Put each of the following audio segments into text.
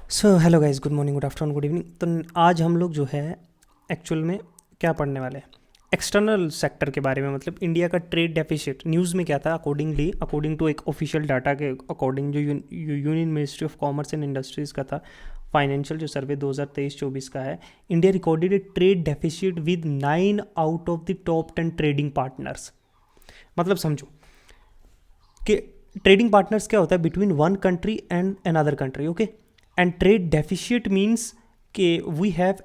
So hello guys, good morning, good afternoon, good evening. तो आज हम लोग जो है एक्चुअल में क्या पढ़ने वाले हैं, एक्सटर्नल सेक्टर के बारे में। मतलब इंडिया का ट्रेड डेफिसिट न्यूज़ में क्या था, अकॉर्डिंग टू एक ऑफिशियल डाटा के अकॉर्डिंग जो union ministry of commerce and industries का था फाइनेंशियल जो सर्वे 2023-24 का है, India recorded a trade deficit with 9 out of the top 10 trading partners. मतलब समझो कि ट्रेडिंग पार्टनर्स क्या होता है, between one country and another country, okay. And trade deficit means कि we have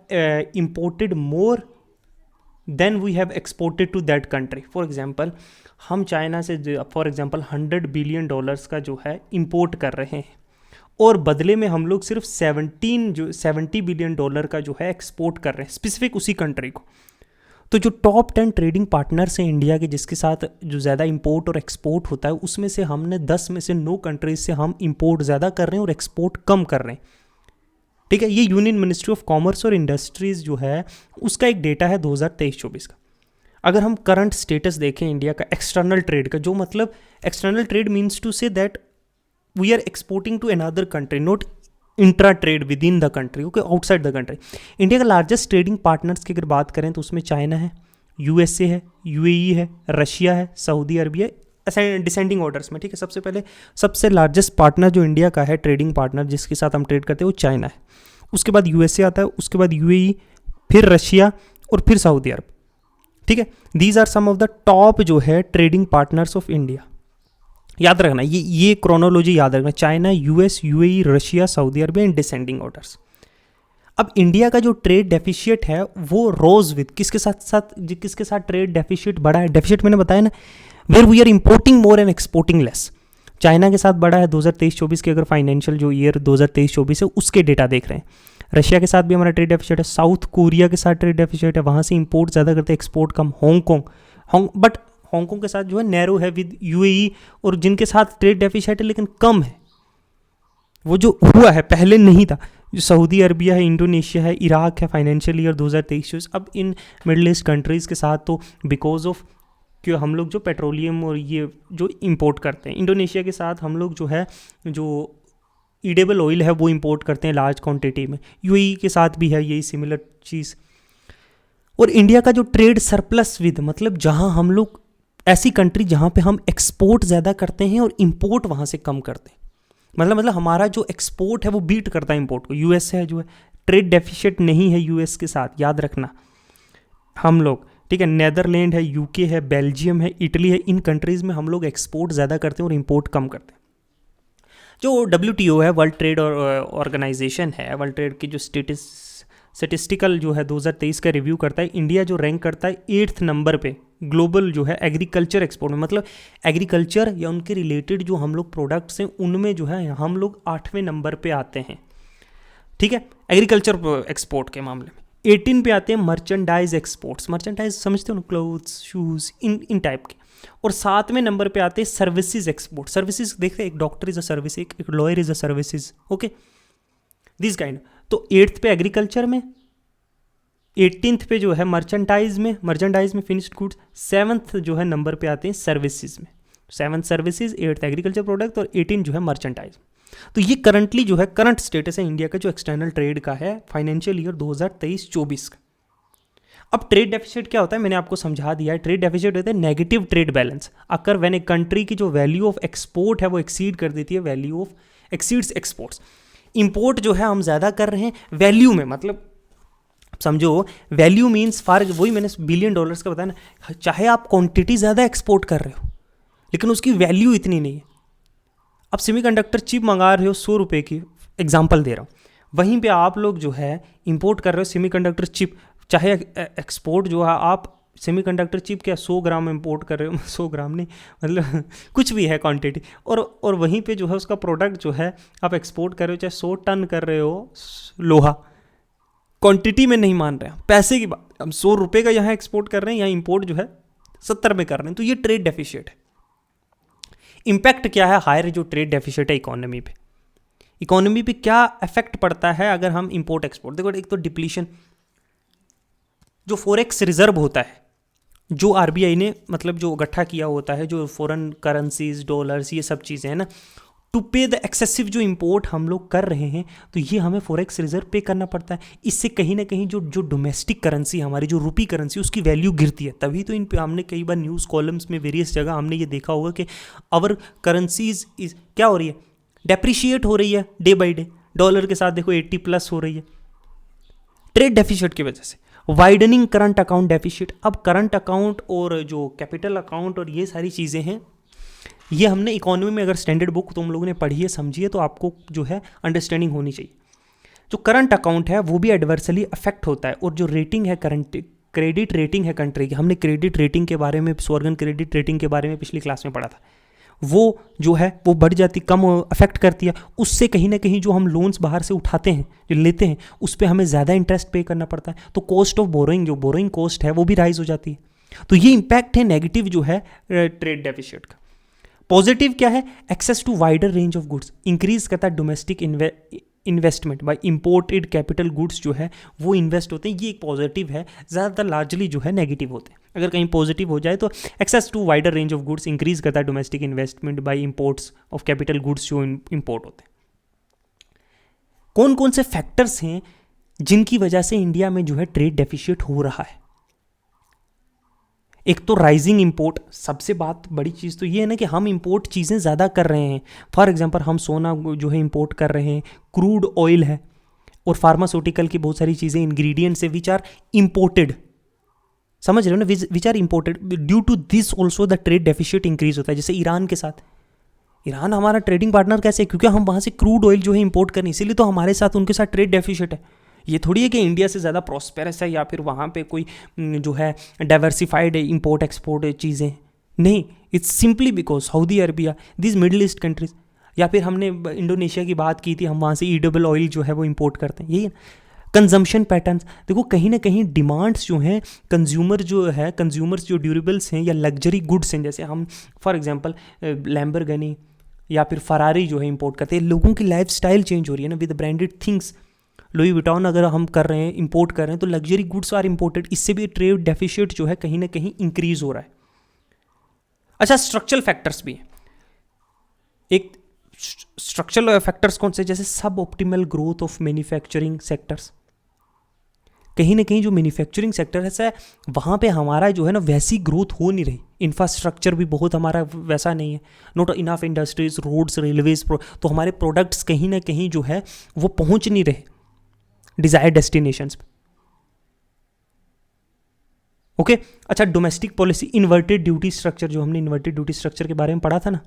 imported more than we have exported to that country. For example, हम China से for example $100 billion का जो है इंपोर्ट कर रहे हैं, और बदले में हम लोग सिर्फ 70 बिलियन डॉलर का जो है एक्सपोर्ट कर रहे हैं स्पेसिफिक उसी कंट्री को। तो जो टॉप 10 ट्रेडिंग पार्टनर्स हैं इंडिया के, जिसके साथ जो ज़्यादा इंपोर्ट और एक्सपोर्ट होता है, उसमें से हमने 10 में से 9 कंट्रीज से हम इंपोर्ट ज़्यादा कर रहे हैं और एक्सपोर्ट कम कर रहे हैं। ठीक है, ये यूनियन मिनिस्ट्री ऑफ कॉमर्स और इंडस्ट्रीज़ जो है उसका एक डेटा है 2023-24 का। अगर हम करंट स्टेटस देखें इंडिया का एक्सटर्नल ट्रेड का, जो मतलब external trade means to say that we are exporting to another country, not intra trade within the country, okay, outside the country. India का लार्जेस्ट ट्रेडिंग पार्टनर्स की अगर बात करें तो उसमें चाइना है, यूएसए है, यूएई है, रशिया है, सऊदी अरबिया, ऐसे डिसेंडिंग ऑर्डर्स में। ठीक है, सबसे पहले सबसे लार्जेस्ट पार्टनर जो इंडिया का है ट्रेडिंग पार्टनर जिसके साथ हम ट्रेड करते हैं वो चाइना है। उसके बाद यूएसए आता है, उसके बाद यूएई, फिर रशिया और फिर सऊदी अरब। ठीक है, these are some of the top जो है ट्रेडिंग पार्टनर्स ऑफ इंडिया। याद रखना, ये क्रोनोलॉजी याद रखना, China, US, UAE, Russia, Saudi Arabia in descending orders. अब इंडिया का जो ट्रेड डेफिशिएट है वो रोज विद किसके साथ ट्रेड डेफिशिएट बढ़ा है। डेफिशिएट मैंने बताया ना, where we are importing more and exporting less. China के साथ बढ़ा है 2023-24 के, अगर फाइनेंशियल जो ईयर 2023-24 है उसके डेटा देख रहे हैं। रशिया के साथ भी हमारा ट्रेड डेफिशिएट है, साउथ कोरिया के साथ ट्रेड डेफिशिएट है, वहाँ से इंपोर्ट ज़्यादा करते हैं, एक्सपोर्ट कम। बट हांगकांग के साथ जो है नैरो है विद यूएई, और जिनके साथ ट्रेड डेफिशिएट है लेकिन कम है, वो जो हुआ है पहले नहीं था, जो सऊदी अरबिया है, इंडोनेशिया है, इराक है फाइनेंशियल ईयर 2023। अब इन मिडल ईस्ट कंट्रीज़ के साथ तो बिकॉज ऑफ कि हम लोग जो पेट्रोलियम और ये जो इंपोर्ट करते हैं, इंडोनेशिया के साथ हम लोग जो है जो ईडेबल ऑयल है वो इंपोर्ट करते हैं लार्ज क्वांटिटी में, यूएई के साथ भी है यही सिमिलर चीज़। और इंडिया का जो ट्रेड सरप्लस विद, मतलब जहाँ हम लोग ऐसी कंट्री जहाँ पे हम एक्सपोर्ट ज़्यादा करते हैं और इंपोर्ट वहाँ से कम करते हैं, मतलब हमारा जो एक्सपोर्ट है वो बीट करता है इंपोर्ट को। यूएस है जो है ट्रेड डेफिशिएट नहीं है यूएस के साथ, याद रखना हम लोग। ठीक है, नेदरलैंड है, यूके है, बेल्जियम है, इटली है, इन कंट्रीज़ में हम लोग एक्सपोर्ट ज़्यादा करते हैं और इंपोर्ट कम करते हैं। जो WTO है, वर्ल्ड ट्रेड ऑर्गेनाइजेशन है, वर्ल्ड ट्रेड की जो स्टेटिस्टिकल जो है 2023 का रिव्यू करता है, इंडिया जो रैंक करता है 8th नंबर पे ग्लोबल जो है एग्रीकल्चर एक्सपोर्ट में। मतलब एग्रीकल्चर या उनके रिलेटेड जो हम लोग प्रोडक्ट्स हैं उनमें जो है हम लोग 8वें नंबर पे आते हैं। ठीक है, एग्रीकल्चर एक्सपोर्ट के मामले में 18 पे आते हैं मर्चेंडाइज एक्सपोर्ट्स। मर्चेंडाइज समझते हो ना, क्लोथ्स, शूज़, इन टाइप के। और 7वें नंबर पे आते हैं सर्विसेज एक्सपोर्ट। सर्विसेज देखते हैं, एक डॉक्टर इज़ अ सर्विस, एक lawyer is a services, okay, this kind. तो 8th पे एग्रीकल्चर में, 18th पे जो है मर्चेंडाइज में फिनिश्ड गुड्स, 7th जो है नंबर पे आते हैं सर्विसेज में। 7th services, 8th agriculture product और 18 जो है मर्चेंडाइज। तो ये करंटली जो है करंट स्टेटस है इंडिया का जो एक्सटर्नल ट्रेड का है फाइनेंशियल ईयर 2023-24 का। अब ट्रेड डेफिसिट क्या होता है, मैंने आपको समझा दिया है। ट्रेड डेफिसिट होता है negative trade balance occur when a country की जो वैल्यू ऑफ एक्सपोर्ट है वो एक्सीड कर देती है value of exceeds exports. Import जो है हम ज़्यादा कर रहे हैं वैल्यू में, मतलब समझो वैल्यू मीन्स फार, वही मैंने बिलियन डॉलर्स का बताया ना, चाहे आप क्वांटिटी ज़्यादा एक्सपोर्ट कर रहे हो लेकिन उसकी वैल्यू इतनी नहीं है। अब सेमीकंडक्टर चिप मंगा रहे हो 100 रुपये की, एग्जांपल दे रहा हूँ, वहीं पे आप लोग जो है इंपोर्ट कर रहे हो सेमीकंडक्टर चिप, चाहे एक्सपोर्ट जो है आप सेमीकंडक्टर चिप क्या 100 ग्राम इंपोर्ट कर रहे हो 100 ग्राम नहीं, मतलब कुछ भी है क्वांटिटी, और वहीं पे जो है उसका प्रोडक्ट जो है आप एक्सपोर्ट कर रहे हो, चाहे 100 टन कर रहे हो लोहा, क्वांटिटी में नहीं मान रहे हैं, पैसे की बात। हम 100 रुपये का यहाँ एक्सपोर्ट कर रहे हैं, यहाँ इंपोर्ट जो है 70 में कर रहे हैं, तो ये ट्रेड डेफिशिएट है। इम्पैक्ट क्या है हायर जो ट्रेड डेफिसिट है इकोनॉमी पे क्या इफेक्ट पड़ता है अगर हम इंपोर्ट एक्सपोर्ट। देखो, एक तो डिप्लीशन, जो फॉरेक्स रिजर्व होता है जो आरबीआई ने मतलब जो इकट्ठा किया होता है, जो फॉरेन करेंसीज, डॉलर्स, ये सब चीज़ें हैं ना, टू पे द एक्सेसिव जो इंपोर्ट हम लोग कर रहे हैं, तो ये हमें फॉरेक्स रिजर्व पे करना पड़ता है। इससे कहीं ना कहीं जो जो डोमेस्टिक करेंसी हमारी जो रुपी करेंसी उसकी वैल्यू गिरती है। तभी तो इन पे हमने कई बार न्यूज़ कॉलम्स में वेरियस जगह हमने ये देखा होगा कि अवर करेंसीज इज क्या हो रही है, डेप्रिशिएट हो रही है डे बाई डे। डॉलर के साथ देखो 80+ हो रही है ट्रेड डेफिसिट की वजह से। वाइडनिंग करंट अकाउंट डेफिसिट, अब करंट अकाउंट और जो कैपिटल अकाउंट और ये सारी चीज़ें हैं, ये हमने इकोनॉमी में अगर स्टैंडर्ड बुक तुम लोगों ने पढ़ी है समझी है तो आपको जो है अंडरस्टैंडिंग होनी चाहिए। जो करंट अकाउंट है वो भी एडवर्सली अफेक्ट होता है, और जो रेटिंग है करंट क्रेडिट रेटिंग है कंट्री की, हमने क्रेडिट रेटिंग के बारे में, स्वर्गन क्रेडिट रेटिंग के बारे में पिछली क्लास में पढ़ा था, वो जो है वो बढ़ जाती, कम अफेक्ट करती है। उससे कहीं ना कहीं जो हम लोन्स बाहर से उठाते हैं, जो लेते हैं, उस पर हमें ज़्यादा इंटरेस्ट पे करना पड़ता है, तो कॉस्ट ऑफ बोरोइंग, जो बोरोइंग कॉस्ट है वो भी राइज हो जाती है। तो ये इंपैक्ट है नेगेटिव जो है ट्रेड डेफिसिट का। पॉजिटिव क्या है, access to wider range of goods, increase करता है domestic investment by imported capital goods जो है वो इन्वेस्ट होते हैं, ये एक पॉजिटिव है। ज़्यादातर लार्जली जो है नेगेटिव होते हैं। अगर कहीं पॉजिटिव हो जाए तो access to wider range of goods increase करता है domestic investment by imports of capital goods जो इंपोर्ट होते हैं। कौन कौन से फैक्टर्स हैं जिनकी वजह से इंडिया में जो है ट्रेड डेफिसिट हो रहा है? एक तो राइजिंग इंपोर्ट, सबसे बात बड़ी चीज़ तो ये है ना कि हम इंपोर्ट चीज़ें ज़्यादा कर रहे हैं। फॉर एग्जांपल हम सोना जो है इंपोर्ट कर रहे हैं, क्रूड ऑयल है, और फार्मास्यूटिकल की बहुत सारी चीज़ें इंग्रेडिएंट्स है विच आर इंपोर्टेड, समझ रहे हो ना, which are imported. Due to this also the trade deficit increase होता है। जैसे ईरान के साथ, ईरान हमारा ट्रेडिंग पार्टनर कैसे है, क्योंकि हम वहाँ से क्रूड ऑयल जो है इंपोर्ट करें, इसीलिए तो हमारे साथ उनके साथ ट्रेड डेफिसिट है। ये थोड़ी है कि इंडिया से ज़्यादा प्रॉस्पेरस है या फिर वहाँ पे कोई जो है डाइवर्सिफाइड है इंपोर्ट एक्सपोर्ट चीज़ें, नहीं। It's simply because Saudi Arabia, this middle east countries, या फिर हमने इंडोनेशिया की बात की थी, हम वहाँ से ईडेबल ऑयल जो है वो इंपोर्ट करते हैं, यही है। कंजम्पशन पैटर्न्स देखो, कहीं ना कहीं डिमांड्स जो हैं, कंज्यूमर्स जो ड्यूरेबल्स हैं या लग्जरी गुड्स हैं, जैसे हम फॉर एग्जांपल लैम्बोर्गिनी या फिर फरारी जो है इंपोर्ट करते हैं, लोगों की लाइफ स्टाइल चेंज हो रही है ना with branded things. Louis Vuitton अगर हम कर रहे हैं, इंपोर्ट कर रहे हैं, तो लग्जरी गुड्स आर इंपोर्टेड, इससे भी ट्रेड डेफिसिट जो है कहीं ना कहीं इंक्रीज हो रहा है। अच्छा, स्ट्रक्चरल फैक्टर्स भी हैं। एक स्ट्रक्चरल फैक्टर्स कौन से, जैसे सब optimal growth of manufacturing sectors. कहीं ना कहीं जो मैन्युफैक्चरिंग सेक्टर है वहाँ पे हमारा जो है ना वैसी ग्रोथ हो नहीं रही, इंफ्रास्ट्रक्चर भी बहुत हमारा वैसा नहीं है, not enough industries, roads, railways, तो हमारे प्रोडक्ट्स कहीं ना कहीं जो है वो पहुँच नहीं रहे डिजायर्ड डेस्टिनेशंस पे। ओके, अच्छा, domestic policy, inverted duty structure, जो हमने इन्वर्टेड ड्यूटी स्ट्रक्चर के बारे में पढ़ा था ना।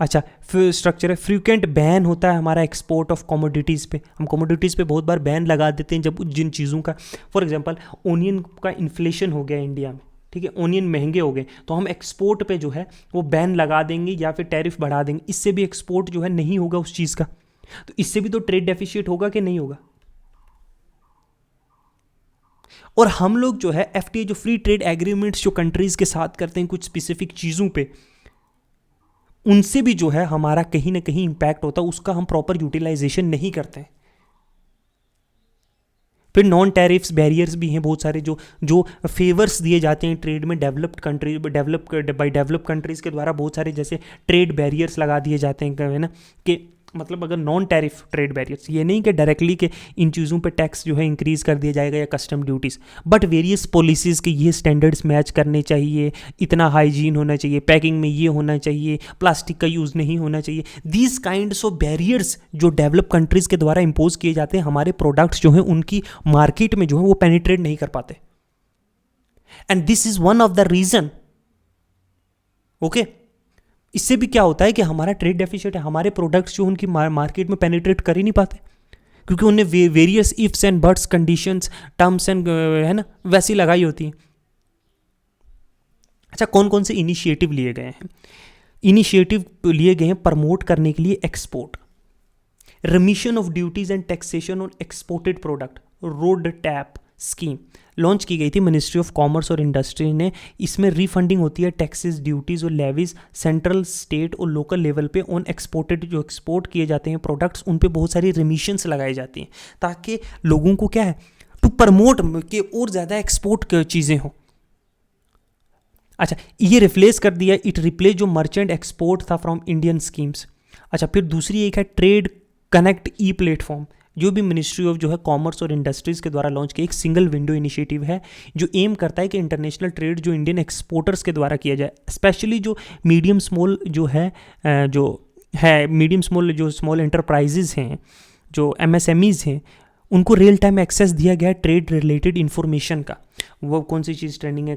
अच्छा, फिर स्ट्रक्चर है, फ्रीक्वेंट बैन होता है हमारा एक्सपोर्ट ऑफ कमोडिटीज़ पे। हम कमोडिटीज़ पे बहुत बार बैन लगा देते हैं जब जिन चीज़ों का, फॉर एग्जांपल ओनियन का इन्फ्लेशन हो गया इंडिया में, ठीक है, ओनियन महंगे हो गए, तो हम एक्सपोर्ट पे जो है वो बैन लगा देंगे या फिर टैरिफ बढ़ा देंगे, इससे भी एक्सपोर्ट जो है नहीं होगा उस चीज़ का, तो इससे भी तो ट्रेड डेफिसिट होगा कि नहीं होगा। और हम लोग जो है एफटीए, जो फ्री ट्रेड एग्रीमेंट्स जो कंट्रीज के साथ करते हैं कुछ स्पेसिफिक चीज़ों पे, उनसे भी जो है हमारा कहीं ना कहीं इंपैक्ट होता है, उसका हम प्रॉपर यूटिलाइजेशन नहीं करते हैं। फिर नॉन टैरिफ्स बैरियर्स भी हैं बहुत सारे, जो फेवर्स दिए जाते हैं ट्रेड में डेवलप्ड कंट्रीज के द्वारा, बहुत सारे जैसे ट्रेड बैरियर्स लगा दिए जाते हैं, है ना, कि मतलब अगर नॉन टैरिफ ट्रेड बैरियर्स, ये नहीं कि डायरेक्टली कि इन चीज़ों पे टैक्स जो है इंक्रीज़ कर दिया जाएगा या custom duties, but various policies के ये स्टैंडर्ड्स मैच करने चाहिए, इतना हाइजीन होना चाहिए, पैकिंग में ये होना चाहिए, प्लास्टिक का यूज़ नहीं होना चाहिए। दीज काइंड्स ऑफ बैरियर्स जो डेवलप कंट्रीज़ के द्वारा इम्पोज किए जाते हैं, हमारे प्रोडक्ट्स जो हैं उनकी मार्केट में जो है वो पेनिट्रेट नहीं कर पाते, and this is one of the reason. Okay, इससे भी क्या होता है कि हमारा ट्रेड डेफिसिट है, हमारे प्रोडक्ट्स जो उनकी मार्केट में पेनिट्रेट कर ही नहीं पाते, क्योंकि उन्हें various ifs and buts, conditions, terms and, है ना, वैसी लगाई होती हैं। अच्छा, कौन कौन से इनिशिएटिव लिए गए हैं? इनिशिएटिव लिए गए हैं प्रमोट करने के लिए export, remission of duties and taxation on exported product, road tap scheme launch की गई थी मिनिस्ट्री ऑफ कॉमर्स और इंडस्ट्री ने। इसमें रिफंडिंग होती है टैक्सेस, ड्यूटीज़ और लेवीज सेंट्रल, स्टेट और लोकल लेवल पे ऑन एक्सपोर्टेड, जो एक्सपोर्ट किए जाते हैं प्रोडक्ट्स, उन पे बहुत सारी रिमिशंस लगाई जाती हैं, ताकि लोगों को क्या है, टू प्रमोट के और ज़्यादा एक्सपोर्ट चीज़ें हों। अच्छा, ये रिप्लेस कर दिया, इट रिप्लेस जो मर्चेंट एक्सपोर्ट था फ्रॉम इंडियन स्कीम्स। अच्छा, फिर दूसरी एक है ट्रेड कनेक्ट ई प्लेटफॉर्म, जो भी मिनिस्ट्री ऑफ जो है कॉमर्स और इंडस्ट्रीज़ के द्वारा लॉन्च किया एक सिंगल विंडो इनिशिएटिव है, जो एम करता है कि इंटरनेशनल ट्रेड जो इंडियन एक्सपोर्टर्स के द्वारा किया जाए, स्पेशली जो मीडियम स्मॉल जो है मीडियम स्मॉल जो स्मॉल एंटरप्राइजेज हैं, जो एमएसएमईज हैं, उनको रियल टाइम एक्सेस दिया गया है ट्रेड रिलेटेड इन्फॉर्मेशन का। वो कौन सी चीज़ ट्रेंडिंग है,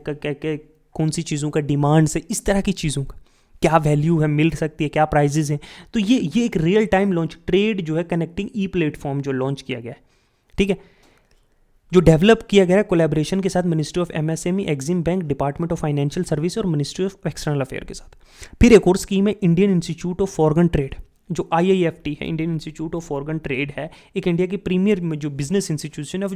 कौन सी चीज़ों का डिमांड्स है, इस तरह की चीज़ों का क्या वैल्यू है, मिल सकती है, क्या प्राइजेज हैं। तो ये एक रियल टाइम लॉन्च ट्रेड जो है कनेक्टिंग ई प्लेटफॉर्म जो लॉन्च किया गया है, ठीक है, जो डेवलप किया गया है कोलैबोरेशन के साथ ministry of MSME, Exim bank, department of financial service और मिनिस्ट्री ऑफ एक्सटर्नल अफेयर के साथ। फिर एक और स्कीम है Indian institute of foreign trade, जो IIFT है, Indian institute of foreign trade है, एक इंडिया की प्रीमियर में जो बिजनेस इंस्टीट्यूशन है,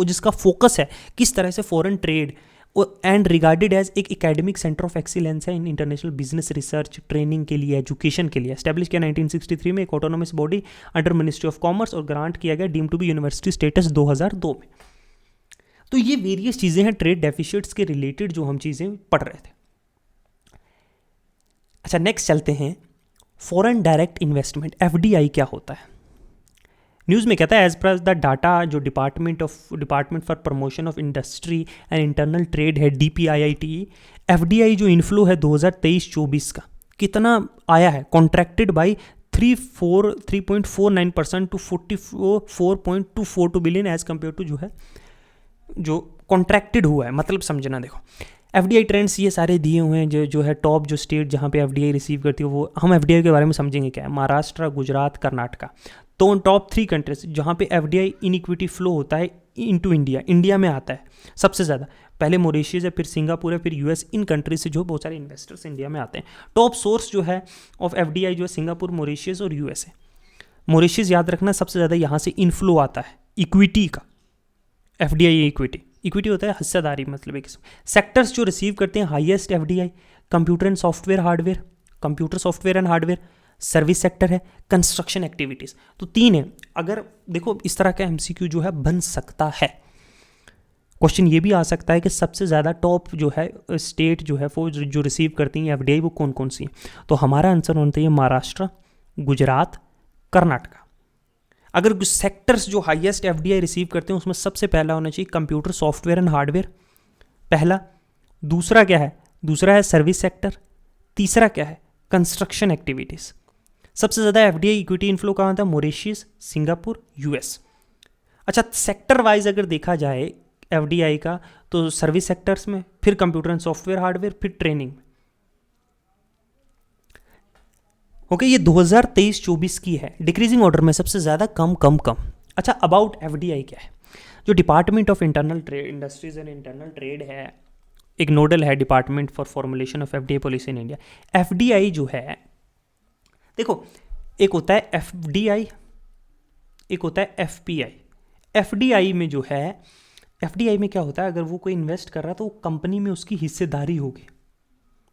जिसका फोकस है किस तरह से foreign trade and regarded as एक एकेडमिक सेंटर ऑफ एक्सीलेंस है in international business research, training के लिए, एजुकेशन के लिए। एस्टैब्लिश किया 1963 में एक autonomous body under ministry of commerce और ग्रांट किया गया deem to be university status 2002 में। तो ये वेरियस चीज़ें हैं ट्रेड डेफिसिट्स के रिलेटेड जो हम चीज़ें पढ़ रहे थे। अच्छा, नेक्स्ट चलते हैं फॉरेन डायरेक्ट इन्वेस्टमेंट, FDI क्या होता है। न्यूज़ में कहता है एज पर द डाटा जो department for promotion of industry and internal trade है, DPIIT, FDI जो इन्फ्लो है 2023-24 का कितना आया है, contracted by 3.49% to 44.242 billion as compared to जो है जो कॉन्ट्रैक्टेड हुआ है। मतलब समझना, देखो FDI ट्रेंड्स ये सारे दिए हुए हैं, जो है टॉप जो स्टेट जहाँ पे FDI रिसीव करती है, वो हम FDI के बारे में समझेंगे क्या है। महाराष्ट्र, गुजरात, कर्नाटका, तो टॉप 3 कंट्रीज जहाँ पे FDI इन इक्विटी फ्लो होता है इनटू इंडिया में आता है सबसे ज़्यादा। पहले मॉरिशस है, फिर सिंगापुर है, फिर US, इन कंट्रीज से जो बहुत सारे इन्वेस्टर्स इंडिया में आते हैं। टॉप सोर्स जो है ऑफ FDI जो है सिंगापुर, मॉरिशस और US है। मॉरिशस याद रखना, सबसे ज़्यादा यहाँ से इनफ्लो आता है इक्विटी का, FDI इक्विटी होता है हिस्सेदारी, मतलब एक सेक्टर्स जो रिसीव करते हैं highest FDI, computer and software hardware, service sector है, कंस्ट्रक्शन एक्टिविटीज़। तो 3 है। अगर देखो इस तरह का MCQ जो है बन सकता है, क्वेश्चन ये भी आ सकता है कि सबसे ज़्यादा टॉप जो है स्टेट जो है वो जो रिसीव करती हैं FDI वो कौन कौन सी है। तो हमारा आंसर होना चाहिए महाराष्ट्र, गुजरात, कर्नाटका। अगर सेक्टर्स जो हाईएस्ट FDI रिसीव करते हैं उसमें सबसे पहला होना चाहिए कंप्यूटर सॉफ्टवेयर एंड हार्डवेयर, पहला। दूसरा क्या है, दूसरा है सर्विस सेक्टर। तीसरा क्या है, कंस्ट्रक्शन एक्टिविटीज़। सबसे ज़्यादा FDI इक्विटी इनफ्लो कहाँ था, मॉरिशस, सिंगापुर, US। अच्छा, सेक्टर वाइज अगर देखा जाए FDI का, तो सर्विस सेक्टर्स में, फिर कंप्यूटर एंड सॉफ्टवेयर हार्डवेयर, फिर ट्रेनिंग में। ओके, ये 2023-24 की है, डिक्रीजिंग ऑर्डर में सबसे ज़्यादा कम। अच्छा, अबाउट FDI क्या है, जो department of internal trade, industries and internal trade है, एक नोडल है department for formulation of FDI policy in India. FDI जो है, देखो एक होता है FDI, एक होता है FPI। FDI में जो है, FDI में क्या होता है, अगर वो कोई इन्वेस्ट कर रहा है तो कंपनी में उसकी हिस्सेदारी होगी,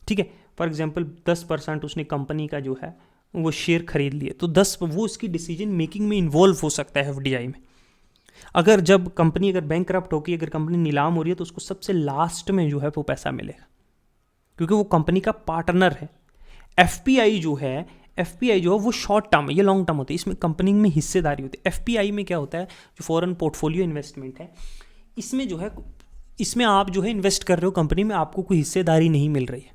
ठीक है। फॉर एग्जांपल 10% उसने कंपनी का जो है वो शेयर खरीद लिए, तो 10 वो उसकी डिसीजन मेकिंग में इन्वॉल्व हो सकता है FDI में। अगर जब कंपनी अगर बैंकरप्ट होगी, अगर कंपनी नीलाम हो रही है, तो उसको सबसे लास्ट में जो है वो पैसा मिलेगा, क्योंकि वो कंपनी का पार्टनर है। FPI जो है वो शॉर्ट टर्म है, ये लॉन्ग टर्म होती है, इसमें कंपनी में हिस्सेदारी होती है। FPI में क्या होता है, जो फॉरेन पोर्टफोलियो इन्वेस्टमेंट है, इसमें जो है, इसमें आप जो है इन्वेस्ट कर रहे हो कंपनी में, आपको कोई हिस्सेदारी नहीं मिल रही है।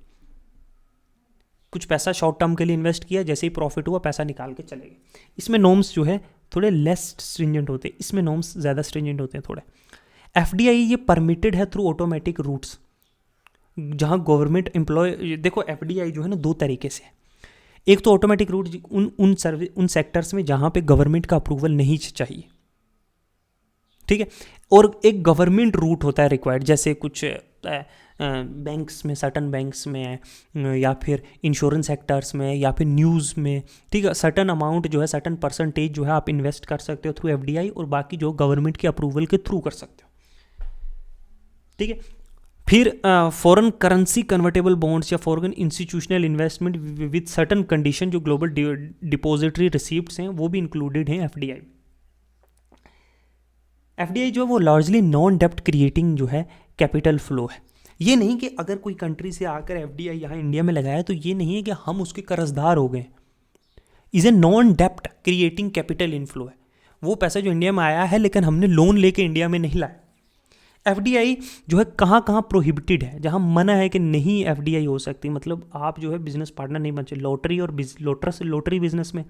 कुछ पैसा शॉर्ट टर्म के लिए इन्वेस्ट किया, जैसे ही प्रॉफिट हुआ पैसा निकाल के चले गए। इसमें नॉर्म्स जो है थोड़े लेस स्ट्रिंजेंट होते हैं, इसमें नॉर्म्स ज़्यादा स्ट्रिंजेंट होते हैं थोड़े। FDI ये परमिटेड है थ्रू ऑटोमेटिक रूट्स, जहाँ गवर्नमेंट एम्प्लॉय, देखो FDI जो है ना 2 तरीके से है। एक तो ऑटोमेटिक रूट उन सेक्टर्स में जहाँ पे गवर्नमेंट का अप्रूवल नहीं चाहिए, ठीक है, और एक गवर्नमेंट रूट होता है रिक्वायर्ड, जैसे कुछ बैंक्स में, सर्टन बैंक्स में, या फिर इंश्योरेंस सेक्टर्स में, या फिर न्यूज़ में, ठीक है। सर्टन अमाउंट जो है, सर्टन परसेंटेज जो है आप इन्वेस्ट कर सकते हो थ्रू FDI, और बाकी जो गवर्नमेंट के अप्रूवल के थ्रू कर सकते हो, ठीक है। फिर फॉरेन करेंसी कन्वर्टेबल बॉन्ड्स या foreign institutional investment with certain condition, जो ग्लोबल डिपॉजिटरी रिसीप्ट्स हैं, वो भी इंक्लूडेड हैं FDI। FDI जो है वो लार्जली नॉन डेप्ट क्रिएटिंग जो है कैपिटल फ्लो है, ये नहीं कि अगर कोई कंट्री से आकर एफडीआई यहाँ इंडिया में लगाया तो ये नहीं है कि हम उसके कर्जदार हो गए। इज ए नॉन डेप्ट क्रिएटिंग कैपिटल इनफ्लो है, वो पैसा जो इंडिया में आया है लेकिन हमने लोन लेके इंडिया में नहीं लाया। एफडीआई जो है कहाँ कहाँ प्रोहिबिटेड है, जहाँ मना है कि नहीं एफडीआई हो सकती, मतलब आप जो है बिजनेस पार्टनर नहीं बचे। लॉटरी और लॉटरी बिजनेस में,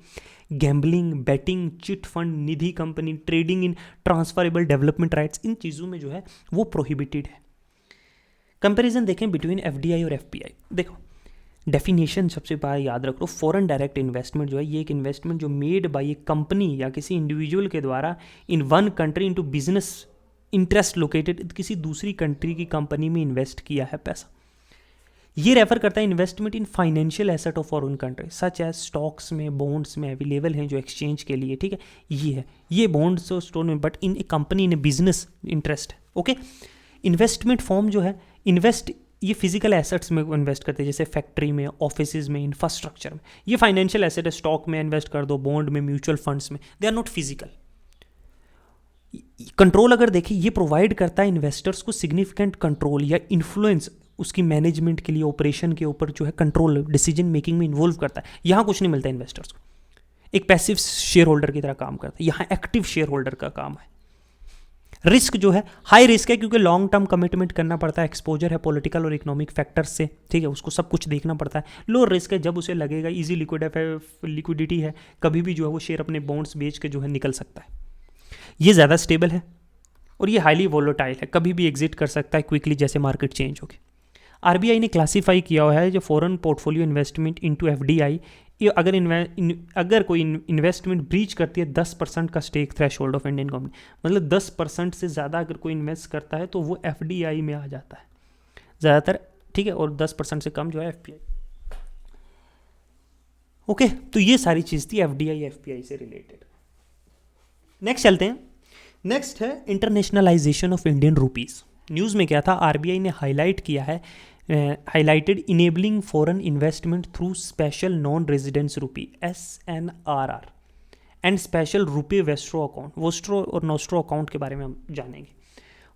gambling, betting, chit fund, Nidhi company, trading in transferable development rights, इन चीज़ों में जो है वो प्रोहिबिटेड है। कंपैरिजन देखें बिटवीन एफडीआई और एफपीआई। देखो डेफिनेशन सबसे पहले याद रख लो, फॉरेन डायरेक्ट इन्वेस्टमेंट जो है ये एक इन्वेस्टमेंट जो मेड बाय ए कंपनी या किसी इंडिविजुअल के द्वारा in one country into business interest located, किसी दूसरी कंट्री की कंपनी में इन्वेस्ट किया है पैसा। ये रेफर करता है investment in financial asset of foreign country such as stocks में, बॉन्ड्स में अवेलेबल हैं जो एक्सचेंज के लिए, ठीक है। ये है, ये बॉन्ड्स और स्टोर में, but in A company in A business interest, okay. Investment form जो है, इन्वेस्ट ये फिजिकल एसेट्स में इन्वेस्ट करते हैं, जैसे फैक्ट्री में, ऑफिसेज में, इंफ्रास्ट्रक्चर में। ये फाइनेंशियल एसेट है, स्टॉक में इन्वेस्ट कर दो, बॉन्ड में, म्यूचुअल फंड्स में, they are not physical. Control अगर देखें, ये प्रोवाइड करता है इन्वेस्टर्स को सिग्निफिकेंट कंट्रोल या इन्फ्लुएंस उसकी मैनेजमेंट के लिए, ऑपरेशन के ऊपर जो है कंट्रोल, डिसीजन मेकिंग में इन्वॉल्व करता है। यहाँ कुछ नहीं मिलता इन्वेस्टर्स को, एक पैसिव शेयर होल्डर की तरह काम करता है, यहाँ एक्टिव शेयर होल्डर का काम है। रिस्क जो है हाई रिस्क है क्योंकि लॉन्ग टर्म कमिटमेंट करना पड़ता है, एक्सपोजर है पॉलिटिकल और इकोनॉमिक फैक्टर्स से, ठीक है, उसको सब कुछ देखना पड़ता है। लो रिस्क है, जब उसे लगेगा इजी लिक्विडिटी है, कभी भी जो है वो शेयर अपने बॉन्ड्स बेच के जो है निकल सकता है। ये ज़्यादा स्टेबल है और ये हाईली वोलेटाइल है, कभी भी एग्जिट कर सकता है क्विकली जैसे मार्केट चेंज होगी। आरबीआई ने क्लासीफाई किया हुआ है जो foreign portfolio investment into FDI, ये अगर कोई इन्वेस्टमेंट ब्रीच करती है 10% का stake threshold of Indian company, मतलब 10% से ज़्यादा अगर कोई इन्वेस्ट करता है तो वो एफडीआई में आ जाता है ज़्यादातर, ठीक है, और 10% से कम जो है एफपीआई। ओके, तो ये सारी चीज़ थी एफडीआई एफपीआई से रिलेटेड। नेक्स्ट चलते हैं। नेक्स्ट है internationalisation of Indian rupees. News में क्या था, आरबीआई ने हाईलाइट किया है, highlighted enabling foreign investment through special non residence rupee SNRR and special रुपये वेस्ट्रो अकाउंट। वोस्ट्रो और नोस्ट्रो अकाउंट के बारे में हम जानेंगे।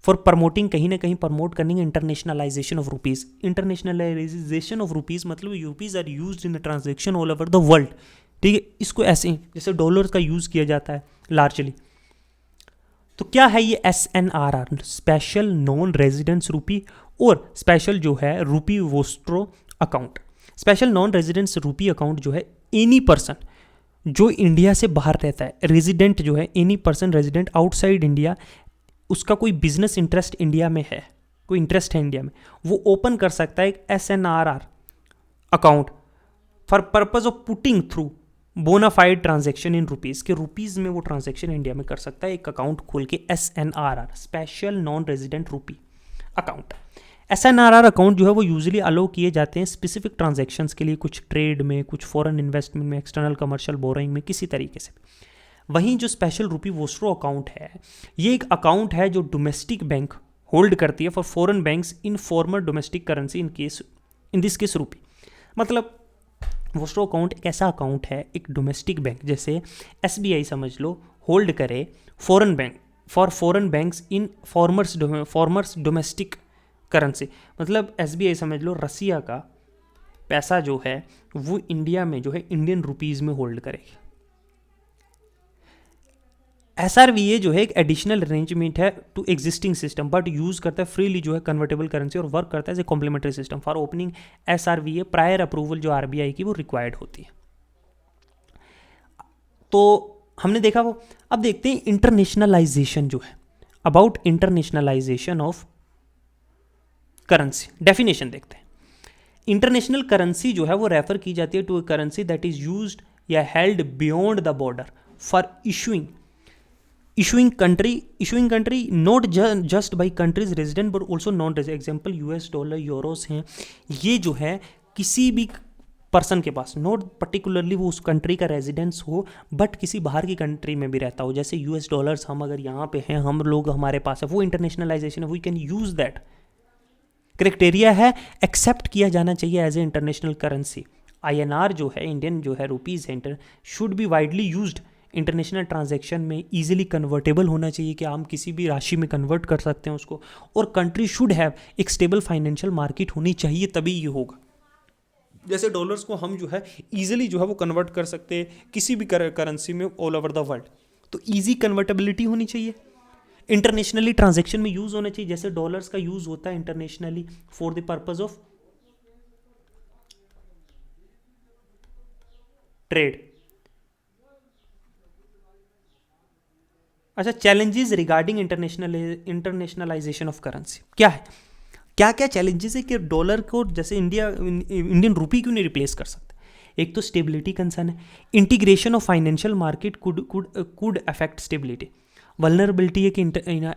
फॉर प्रमोटिंग, कहीं ना कहीं प्रमोट करनी है internationalisation of rupees. Internationalisation of rupees मतलब rupees are used in the transaction all over the world, ठीक है। इसको ऐसे जैसे डॉलर का यूज़ किया जाता है लार्जली। तो क्या है ये SNRR, special non residence rupee, और स्पेशल जो है rupee vostro account. Special non residence rupee account जो है एनी पर्सन जो इंडिया से बाहर रहता है, रेजिडेंट जो है any person resident outside India, उसका कोई बिजनेस इंटरेस्ट इंडिया में है, कोई इंटरेस्ट है इंडिया में, वो ओपन कर सकता है एक SNRR account for purpose of putting through bona fide transaction in rupees, के रुपीज़ में वो ट्रांजेक्शन इंडिया में कर सकता है, एक अकाउंट खोल के SNRR, स्पेशल नॉन रेजिडेंट रुपी अकाउंट। SNRR अकाउंट जो है वो यूजुअली अलो किए जाते हैं स्पेसिफिक ट्रांजेक्शन्स के लिए, कुछ ट्रेड में, कुछ फॉरेन इन्वेस्टमेंट में, एक्सटर्नल कमर्शियल बोरोइंग में, किसी तरीके से। वहीं जो स्पेशल रुपी वोस्ट्रो अकाउंट है, ये एक अकाउंट है जो डोमेस्टिक बैंक होल्ड करती है for foreign banks in former domestic currency in this case rupee. मतलब वोस्ट्रो अकाउंट एक ऐसा अकाउंट है, एक डोमेस्टिक बैंक जैसे SBI समझ लो, होल्ड करे foreign bank for foreign banks in formers domestic currency. मतलब SBI समझ लो रसिया का पैसा जो है वो इंडिया में जो है इंडियन रुपीज़ में होल्ड करेगी। SRVA जो है एक एडिशनल अरेंजमेंट है to existing system, but use करता है फ्रीली जो है कन्वर्टेबल करेंसी और वर्क करता है as a complementary system. For opening SRVA prior approval जो RBI की वो रिक्वायर्ड होती है। तो हमने देखा वो। अब देखते हैं इंटरनेशनलाइजेशन जो है, about internationalisation of currency. Definition देखते हैं। इंटरनेशनल करेंसी जो है वो रेफर की जाती है to a currency that is used या held beyond the border for issuing country not just by countries resident but also non resident, example US dollar, Euros हैं। ये जो है किसी भी पर्सन के पास, नॉट पर्टिकुलरली वो उस कंट्री का रेजिडेंस हो, बट किसी बाहर की कंट्री में भी रहता हो, जैसे US डॉलर्स हम अगर यहाँ पे हैं, हम लोग हमारे पास है, वो इंटरनेशनलाइजेशन है, we can use that. Criteria है एक्सेप्ट किया जाना चाहिए as a international currency. INR जो है, इंडियन जो है रुपीज़ है, should be widely used international transaction में ईजिली कन्वर्टेबल होना चाहिए कि हम किसी भी राशि में कन्वर्ट कर सकते हैं उसको, और कंट्री शुड हैव एक स्टेबल फाइनेंशियल मार्केट होनी चाहिए, तभी ये होगा। जैसे डॉलर्स को हम जो है ईजिली जो है वो कन्वर्ट कर सकते हैं किसी भी करेंसी में ऑल ओवर द वर्ल्ड, तो ईजी कन्वर्टेबिलिटी होनी चाहिए। इंटरनेशनली ट्रांजैक्शन में यूज होना चाहिए, जैसे डॉलर्स का यूज होता है internationally for the purpose of trade. अच्छा, challenges regarding internationalisation of currency क्या है, क्या क्या चैलेंजेस है कि डॉलर को जैसे इंडियन रूपी क्यों नहीं रिप्लेस कर सकते। एक तो स्टेबिलिटी कंसर्न है, integration of financial market could affect stability, vulnerability है कि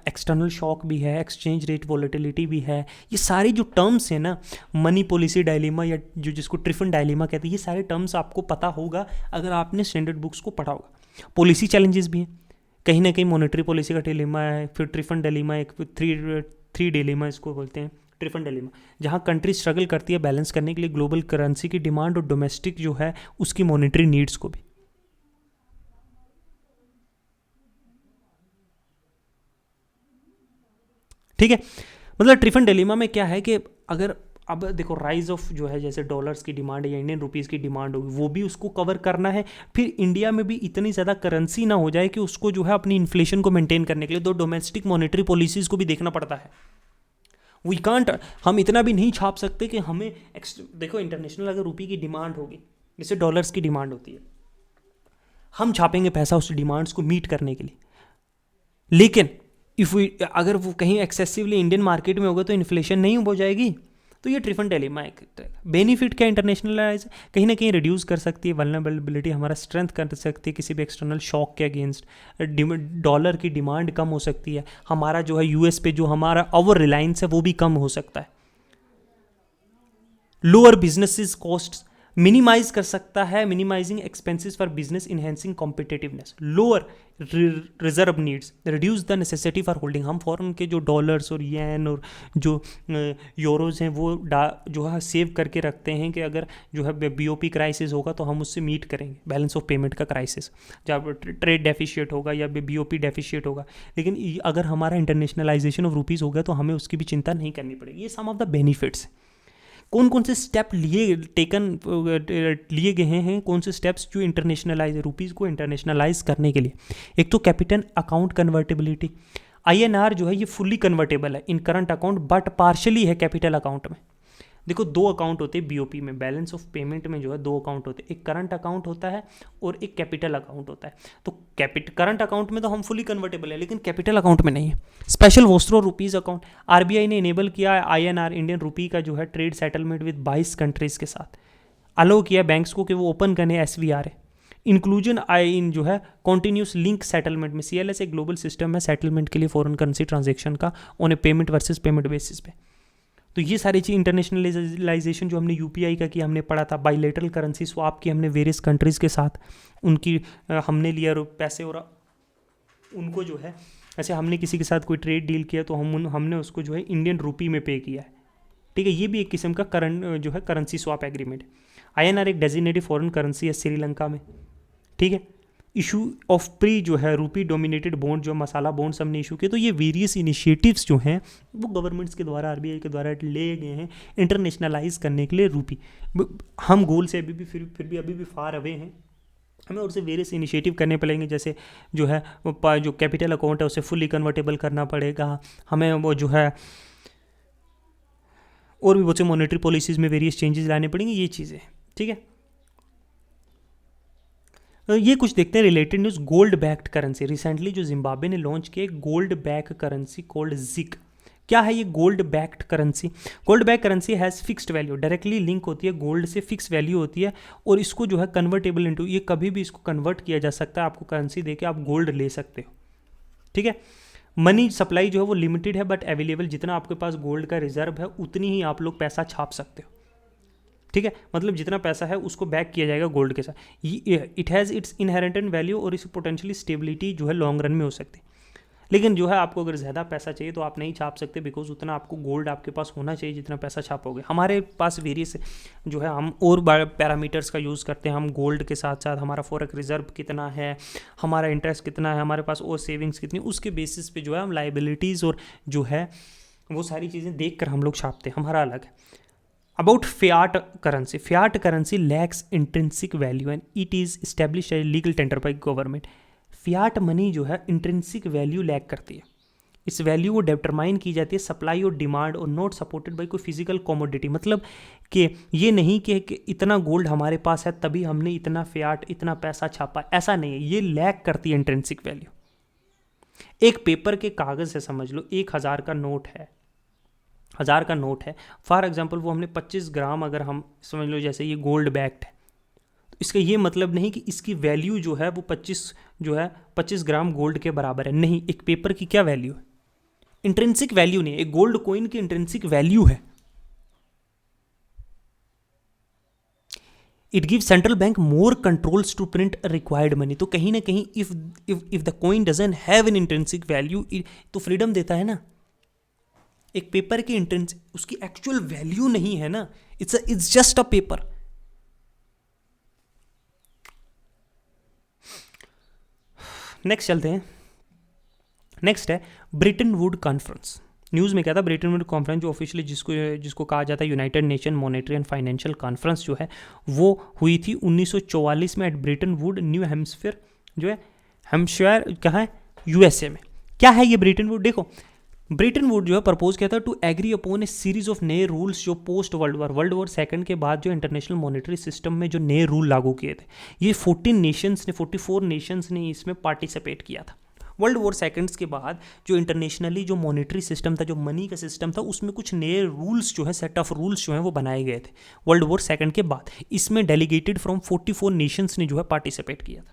एक्सटर्नल शॉक भी है, एक्सचेंज रेट वॉलेटिलिटी भी है। ये सारी जो टर्म्स है ना, मनी पॉलिसी डायलेमा या जो जिसको ट्रिफन डायलेमा कहते हैं, ये सारे टर्म्स आपको पता होगा अगर आपने स्टैंडर्ड बुक्स को पढ़ा होगा। पॉलिसी चैलेंजेस भी हैं, कहीं ना कहीं मॉनेटरी पॉलिसी का डिलेमा है, फिर ट्रिफन डिलेमा, एक थ्री डिलेमा इसको बोलते हैं, ट्रिफन डिलेमा, जहाँ कंट्री स्ट्रगल करती है बैलेंस करने के लिए ग्लोबल करेंसी की डिमांड और डोमेस्टिक जो है उसकी मॉनेटरी नीड्स को भी। ठीक है, मतलब ट्रिफन डिलेमा में क्या है कि अगर अब देखो राइज ऑफ जो है जैसे डॉलर्स की डिमांड है या इंडियन रुपीज़ की डिमांड होगी, वो भी उसको कवर करना है, फिर इंडिया में भी इतनी ज़्यादा करेंसी ना हो जाए कि उसको जो है अपनी इन्फ्लेशन को मेंटेन करने के लिए दो डोमेस्टिक मॉनेटरी पॉलिसीज़ को भी देखना पड़ता है। वी कांट, हम इतना भी नहीं छाप सकते कि हमें देखो इंटरनेशनल अगर रुपये की डिमांड होगी जैसे डॉलर्स की डिमांड होती है, हम छापेंगे पैसा उस डिमांड्स को मीट करने के लिए, लेकिन अगर वो कहीं एक्सेसिवली इंडियन मार्केट में होगा तो इन्फ्लेशन नहीं हो जाएगी। तो ये ट्रिफन डिलेमा एक बेनिफिट क्या इंटरनेशनलाइज कहीं ना कहीं रिड्यूस कर सकती है, वल्नरेबिलिटी हमारा स्ट्रेंथ कर सकती है किसी भी एक्सटर्नल शॉक के अगेंस्ट, डॉलर की डिमांड कम हो सकती है, हमारा जो है यूएस पे जो हमारा ओवर रिलायंस है वो भी कम हो सकता है, लोअर बिजनेसेस कॉस्ट मिनिमाइज कर सकता है, minimising expenses for business, enhancing competitiveness, lower reserve needs, reduce the necessity for holding. हम फॉरेन के जो डॉलर्स और येन और जो यूरोज हैं वो जो है सेव करके रखते हैं कि अगर जो है बीओपी क्राइसिस होगा तो हम उससे मीट करेंगे, बैलेंस ऑफ पेमेंट का क्राइसिस, जब ट्रेड डेफिशिएट होगा या बीओपी डेफिशिएट होगा। लेकिन अगर हमारा इंटरनेशनलाइजेशन ऑफ रुपीज़ हो गया तो हमें उसकी भी चिंता नहीं करनी पड़ेगी। ये सम ऑफ द बेनिफिट्स। कौन कौन से स्टेप लिए गए हैं, कौन से स्टेप्स जो इंटरनेशनलाइज रुपीज़ को इंटरनेशनलाइज करने के लिए। एक तो कैपिटल अकाउंट कन्वर्टेबिलिटी, आईएनआर जो है ये फुल्ली कन्वर्टेबल है इन करंट अकाउंट बट पार्शली है कैपिटल अकाउंट में। देखो दो अकाउंट होते हैं बीओपी में, बैलेंस ऑफ पेमेंट में जो है दो अकाउंट होते हैं, एक करंट अकाउंट होता है और एक कैपिटल अकाउंट होता है। तो करंट अकाउंट में तो हम फुली कन्वर्टेबल है, लेकिन कैपिटल अकाउंट में नहीं है। Special vostro rupees account RBI ने इनेबल किया है आईएनआर इंडियन रुपी का जो है ट्रेड सेटलमेंट विद 22 कंट्रीज़ के साथ, अलाउ किया बैंक्स को कि वो ओपन करें एसवीआर है। इंक्लूजन आई इन जो है कॉन्टिन्यूस लिंक सेटलमेंट में, सीएलएस एक ग्लोबल सिस्टम है सेटलमेंट के लिए फॉरेन करेंसी ट्रांजेक्शन का on A payment versus payment basis पे। तो ये सारी चीज़ इंटरनेशनलाइजेशन जो हमने यूपीआई का किया, हमने पढ़ा था, बाइलेटरल करेंसी स्वैप की हमने वेरियस कंट्रीज़ के साथ, उनकी हमने लिया पैसे और उनको जो है ऐसे हमने किसी के साथ कोई ट्रेड डील किया तो हमने उसको जो है इंडियन रुपी में पे किया है। ठीक है, ये भी एक किस्म का जो है करेंसी स्वैप एग्रीमेंट। आईएनआर एक डेजिग्नेटेड फॉरेन करेंसी है श्रीलंका में। ठीक है, इशू ऑफ प्री जो है रूपी डोमिनेटेड बॉन्ड जो मसाला बॉन्ड्स हमने इशू किए। तो ये वेरियस इनिशिएटिव्स जो हैं वो गवर्नमेंट्स के द्वारा आरबीआई के द्वारा ले गए हैं इंटरनेशनलाइज करने के लिए रूपी। हम गोल से अभी भी फिर भी अभी भी फार अवे हैं, हमें और से वेरियस इनिशिएटिव करने पड़ेंगे। जैसे जो है जो कैपिटल अकाउंट है उसे फुली कन्वर्टेबल करना पड़ेगा हमें, वो जो है और भी बहुत से मॉनेटरी पॉलिसीज़ में वेरियस चेंजेस लाने पड़ेंगे, ये चीज़ें। ठीक है, ये कुछ देखते हैं related news. Gold backed currency, recently जो जिम्बाब्वे ने लॉन्च किया गोल्ड बैक करेंसी कॉल्ड जिक। क्या है ये gold backed currency? Gold back currency has fixed value, directly link होती है गोल्ड से, फिक्स वैल्यू होती है और इसको जो है कन्वर्टेबल इनटू, ये कभी भी इसको कन्वर्ट किया जा सकता है, आपको करेंसी देके आप गोल्ड ले सकते हो। ठीक है, मनी सप्लाई जो है वो लिमिटेड है बट अवेलेबल, जितना आपके पास गोल्ड का रिजर्व है उतनी ही आप लोग पैसा छाप सकते हो। ठीक है, मतलब जितना पैसा है उसको बैक किया जाएगा गोल्ड के साथ। It has its inherent value और इस पोटेंशियली स्टेबिलिटी जो है लॉन्ग रन में हो सकती है। लेकिन जो है आपको अगर ज़्यादा पैसा चाहिए तो आप नहीं छाप सकते, बिकॉज उतना आपको गोल्ड आपके पास होना चाहिए जितना पैसा छापोगे। हमारे पास वेरियस जो है हम और पैरामीटर्स का यूज़ करते हैं। हम गोल्ड के साथ साथ हमारा फॉरेक्स रिजर्व कितना है, हमारा इंटरेस्ट कितना है, हमारे पास और सेविंग्स कितनी, उसके बेसिस पे जो है हम लाइबिलिटीज़ और जो है वो सारी चीज़ें देख कर हम लोग छापते हैं, हमारा अलग है। About fiat currency lacks intrinsic value and it is establish as legal tender by government. Fiat money जो है इंट्रिंसिक वैल्यू लैक करती है। इस वैल्यू को डिटरमाइन की जाती है सप्लाई और डिमांड और नॉट सपोर्टेड बाई कोई फिजिकल कमोडिटी। मतलब कि ये नहीं कि इतना गोल्ड हमारे पास है तभी हमने इतना फियाट इतना पैसा छापा, ऐसा नहीं है, ये लैक करती है इंट्रिंसिक वैल्यू। एक पेपर के कागज़ से समझ लो 1,000 का नोट है, 1,000 का नोट है फॉर एग्जांपल, वो हमने 25 ग्राम, अगर हम समझ लो जैसे ये गोल्ड बैक्ड है, तो इसका ये मतलब नहीं कि इसकी वैल्यू जो है वो 25 ग्राम गोल्ड के बराबर है। नहीं, एक पेपर की क्या वैल्यू है? इंट्रिंसिक वैल्यू नहीं है, एक गोल्ड कॉइन की इंट्रिंसिक वैल्यू है। It give central bank more controls to print required money. तो कहीं ना कहीं if the coin doesn't have an intrinsic value तो फ्रीडम देता है ना। एक पेपर की इंट्रिंसिक उसकी एक्चुअल वैल्यू नहीं है ना, it's just a paper. Next चलते हैं। नेक्स्ट है ब्रिटन वुड कॉन्फ्रेंस। न्यूज़ में क्या था, ब्रिटन वुड कॉन्फ्रेंस जो ऑफिशियली जिसको कहा जाता है United Nation monetary and financial conference जो है वो हुई थी 1944 में at Bretton Wood, New Hampshire जो है, हैम्पशायर कहाँ है, यूएसए में। क्या है ये ब्रिटन वुड? देखो ब्रिटन वुड जो है प्रपोज किया था to agree upon a series of नए रूल्स जो पोस्ट वर्ल्ड वॉर सेकंड के बाद जो इंटरनेशनल मॉनेटरी सिस्टम में जो नए रूल लागू किए थे। ये 44 नेशंस ने इसमें पार्टिसिपेट किया था। वर्ल्ड वॉर सेकंड्स के बाद जो इंटरनेशनली जो मॉनेटरी सिस्टम था, जो मनी का सिस्टम था, उसमें कुछ नए रूल्स जो है, सेट ऑफ रूल्स जो हैं वो बनाए गए थे वर्ल्ड वॉर सेकंड के बाद। इसमें डेलीगेटेड फ्रॉम 44 नेशंस ने जो है पार्टिसिपेट किया था।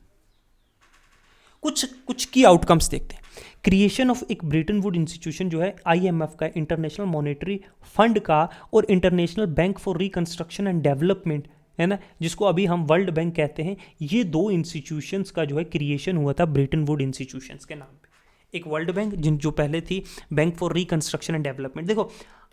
कुछ की आउटकम्स देखते हैं। क्रिएशन ऑफ एक ब्रिटन वुड इंस्टीट्यूशन जो है आईएमएफ का, इंटरनेशनल मॉनेटरी फंड का, और international bank for reconstruction and development है ना, जिसको अभी हम वर्ल्ड बैंक कहते हैं। ये दो इंस्टीट्यूशंस का जो है क्रिएशन हुआ था ब्रिटन वुड इंस्टीट्यूशंस के नाम पे। एक वर्ल्ड बैंक जो पहले थी bank for reconstruction and development. देखो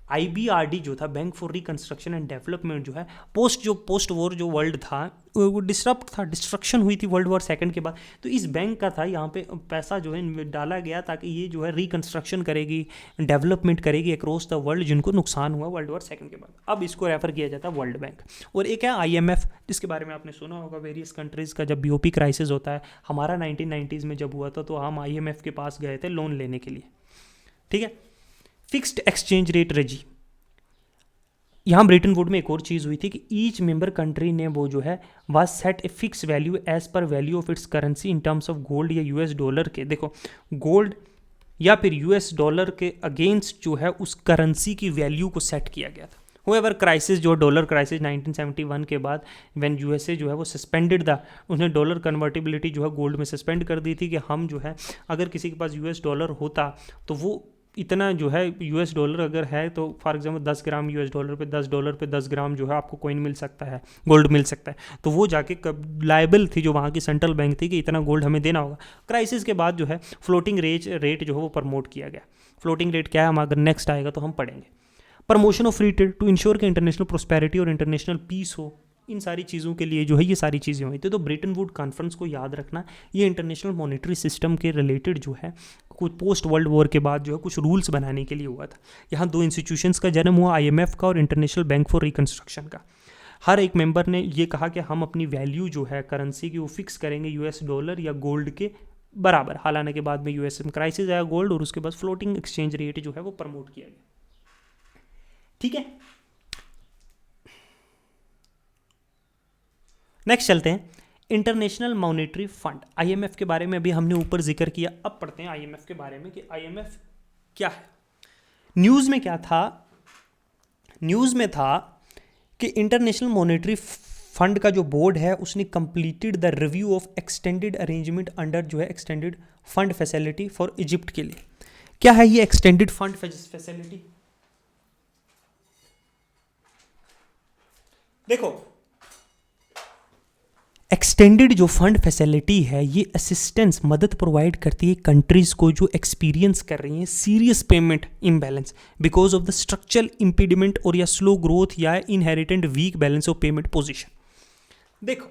आईबीआरडी जो था, bank for reconstruction and development जो है, पोस्ट वॉर जो वर्ल्ड था वो डिस्ट्रक्शन हुई थी वर्ल्ड वॉर सेकंड के बाद। तो इस बैंक का था, यहाँ पे पैसा जो है डाला गया ताकि ये जो है रिकंस्ट्रक्शन करेगी, डेवलपमेंट करेगी अक्रॉस द वर्ल्ड जिनको नुकसान हुआ वर्ल्ड वॉर सेकंड के बाद। अब इसको रेफर किया जाता है वर्ल्ड बैंक। और एक है आईएमएफ, जिसके बारे में आपने सुना होगा, वेरियस कंट्रीज़ का जब बीओपी क्राइसिस होता है, हमारा 1990s में जब हुआ था तो हम आईएमएफ के पास गए थे लोन लेने के लिए, ठीक है। फिक्स्ड एक्सचेंज रेट रेजी, यहाँ ब्रिटन वुड में एक और चीज़ हुई थी कि ईच मेंबर कंट्री ने वो जो है was set a fix value as par value of its currency in terms of gold या यूएस डॉलर के। देखो गोल्ड या फिर यूएस डॉलर के अगेंस्ट जो है उस करेंसी की वैल्यू को सेट किया गया था। होएवर क्राइसिस जो डॉलर क्राइसिस 1971 के बाद व्हेन यूएसए जो है वो सस्पेंडेड उसने डॉलर कन्वर्टिबिलिटी जो है गोल्ड में सस्पेंड कर दी थी कि हम जो है अगर किसी के पास यूएस डॉलर होता तो वो इतना जो है यूएस डॉलर अगर है तो for example 10 gram US dollar पे 10 डॉलर पे 10 ग्राम जो है आपको कॉइन मिल सकता है, गोल्ड मिल सकता है। तो वो जाके लायबल थी जो वहाँ की सेंट्रल बैंक थी कि इतना गोल्ड हमें देना होगा। क्राइसिस के बाद जो है फ्लोटिंग रेट जो है वो प्रमोट किया गया। फ्लोटिंग रेट क्या है, हम अगर नेक्स्ट आएगा तो हम पढ़ेंगे। Promotion of free trade to ensure कि इंटरनेशनल प्रोस्पेरिटी और इंटरनेशनल पीस हो, इन सारी चीज़ों के लिए जो है ये सारी चीज़ें हुई थी। तो ब्रिटन वुड कॉन्फ्रेंस को याद रखना, ये इंटरनेशनल मॉनेटरी सिस्टम के रिलेटेड जो है कुछ पोस्ट वर्ल्ड वॉर के बाद जो है कुछ रूल्स बनाने के लिए हुआ था। यहाँ दो इंस्टीट्यूशंस का जन्म हुआ, आईएमएफ का और इंटरनेशनल बैंक फॉर रिकंस्ट्रक्शन का। हर एक मेंबर ने ये कहा कि हम अपनी वैल्यू जो है करेंसी की वो फिक्स करेंगे यूएस डॉलर या गोल्ड के बराबर। हालांकि के बाद में यूएस में क्राइसिस आया गोल्ड और उसके बाद फ्लोटिंग एक्सचेंज रेट जो है वो प्रमोट किया गया, ठीक है। नेक्स्ट चलते हैं इंटरनेशनल मॉनेटरी फंड, आईएमएफ के बारे में अभी हमने ऊपर जिक्र किया। अब पढ़ते हैं आईएमएफ के बारे में कि आईएमएफ क्या है। न्यूज़ में क्या था, न्यूज़ में था कि इंटरनेशनल मॉनेटरी फंड का जो बोर्ड है उसने completed the review of extended arrangement under जो है extended fund facility for Egypt के लिए। क्या है ये एक्सटेंडेड फंड फैसिलिटी? देखो एक्सटेंडेड जो फंड फैसिलिटी है ये असिस्टेंस मदद प्रोवाइड करती है कंट्रीज़ को जो एक्सपीरियंस कर रही हैं serious payment imbalance because of the structural impediment और या स्लो ग्रोथ या inherent weak balance of payment position. देखो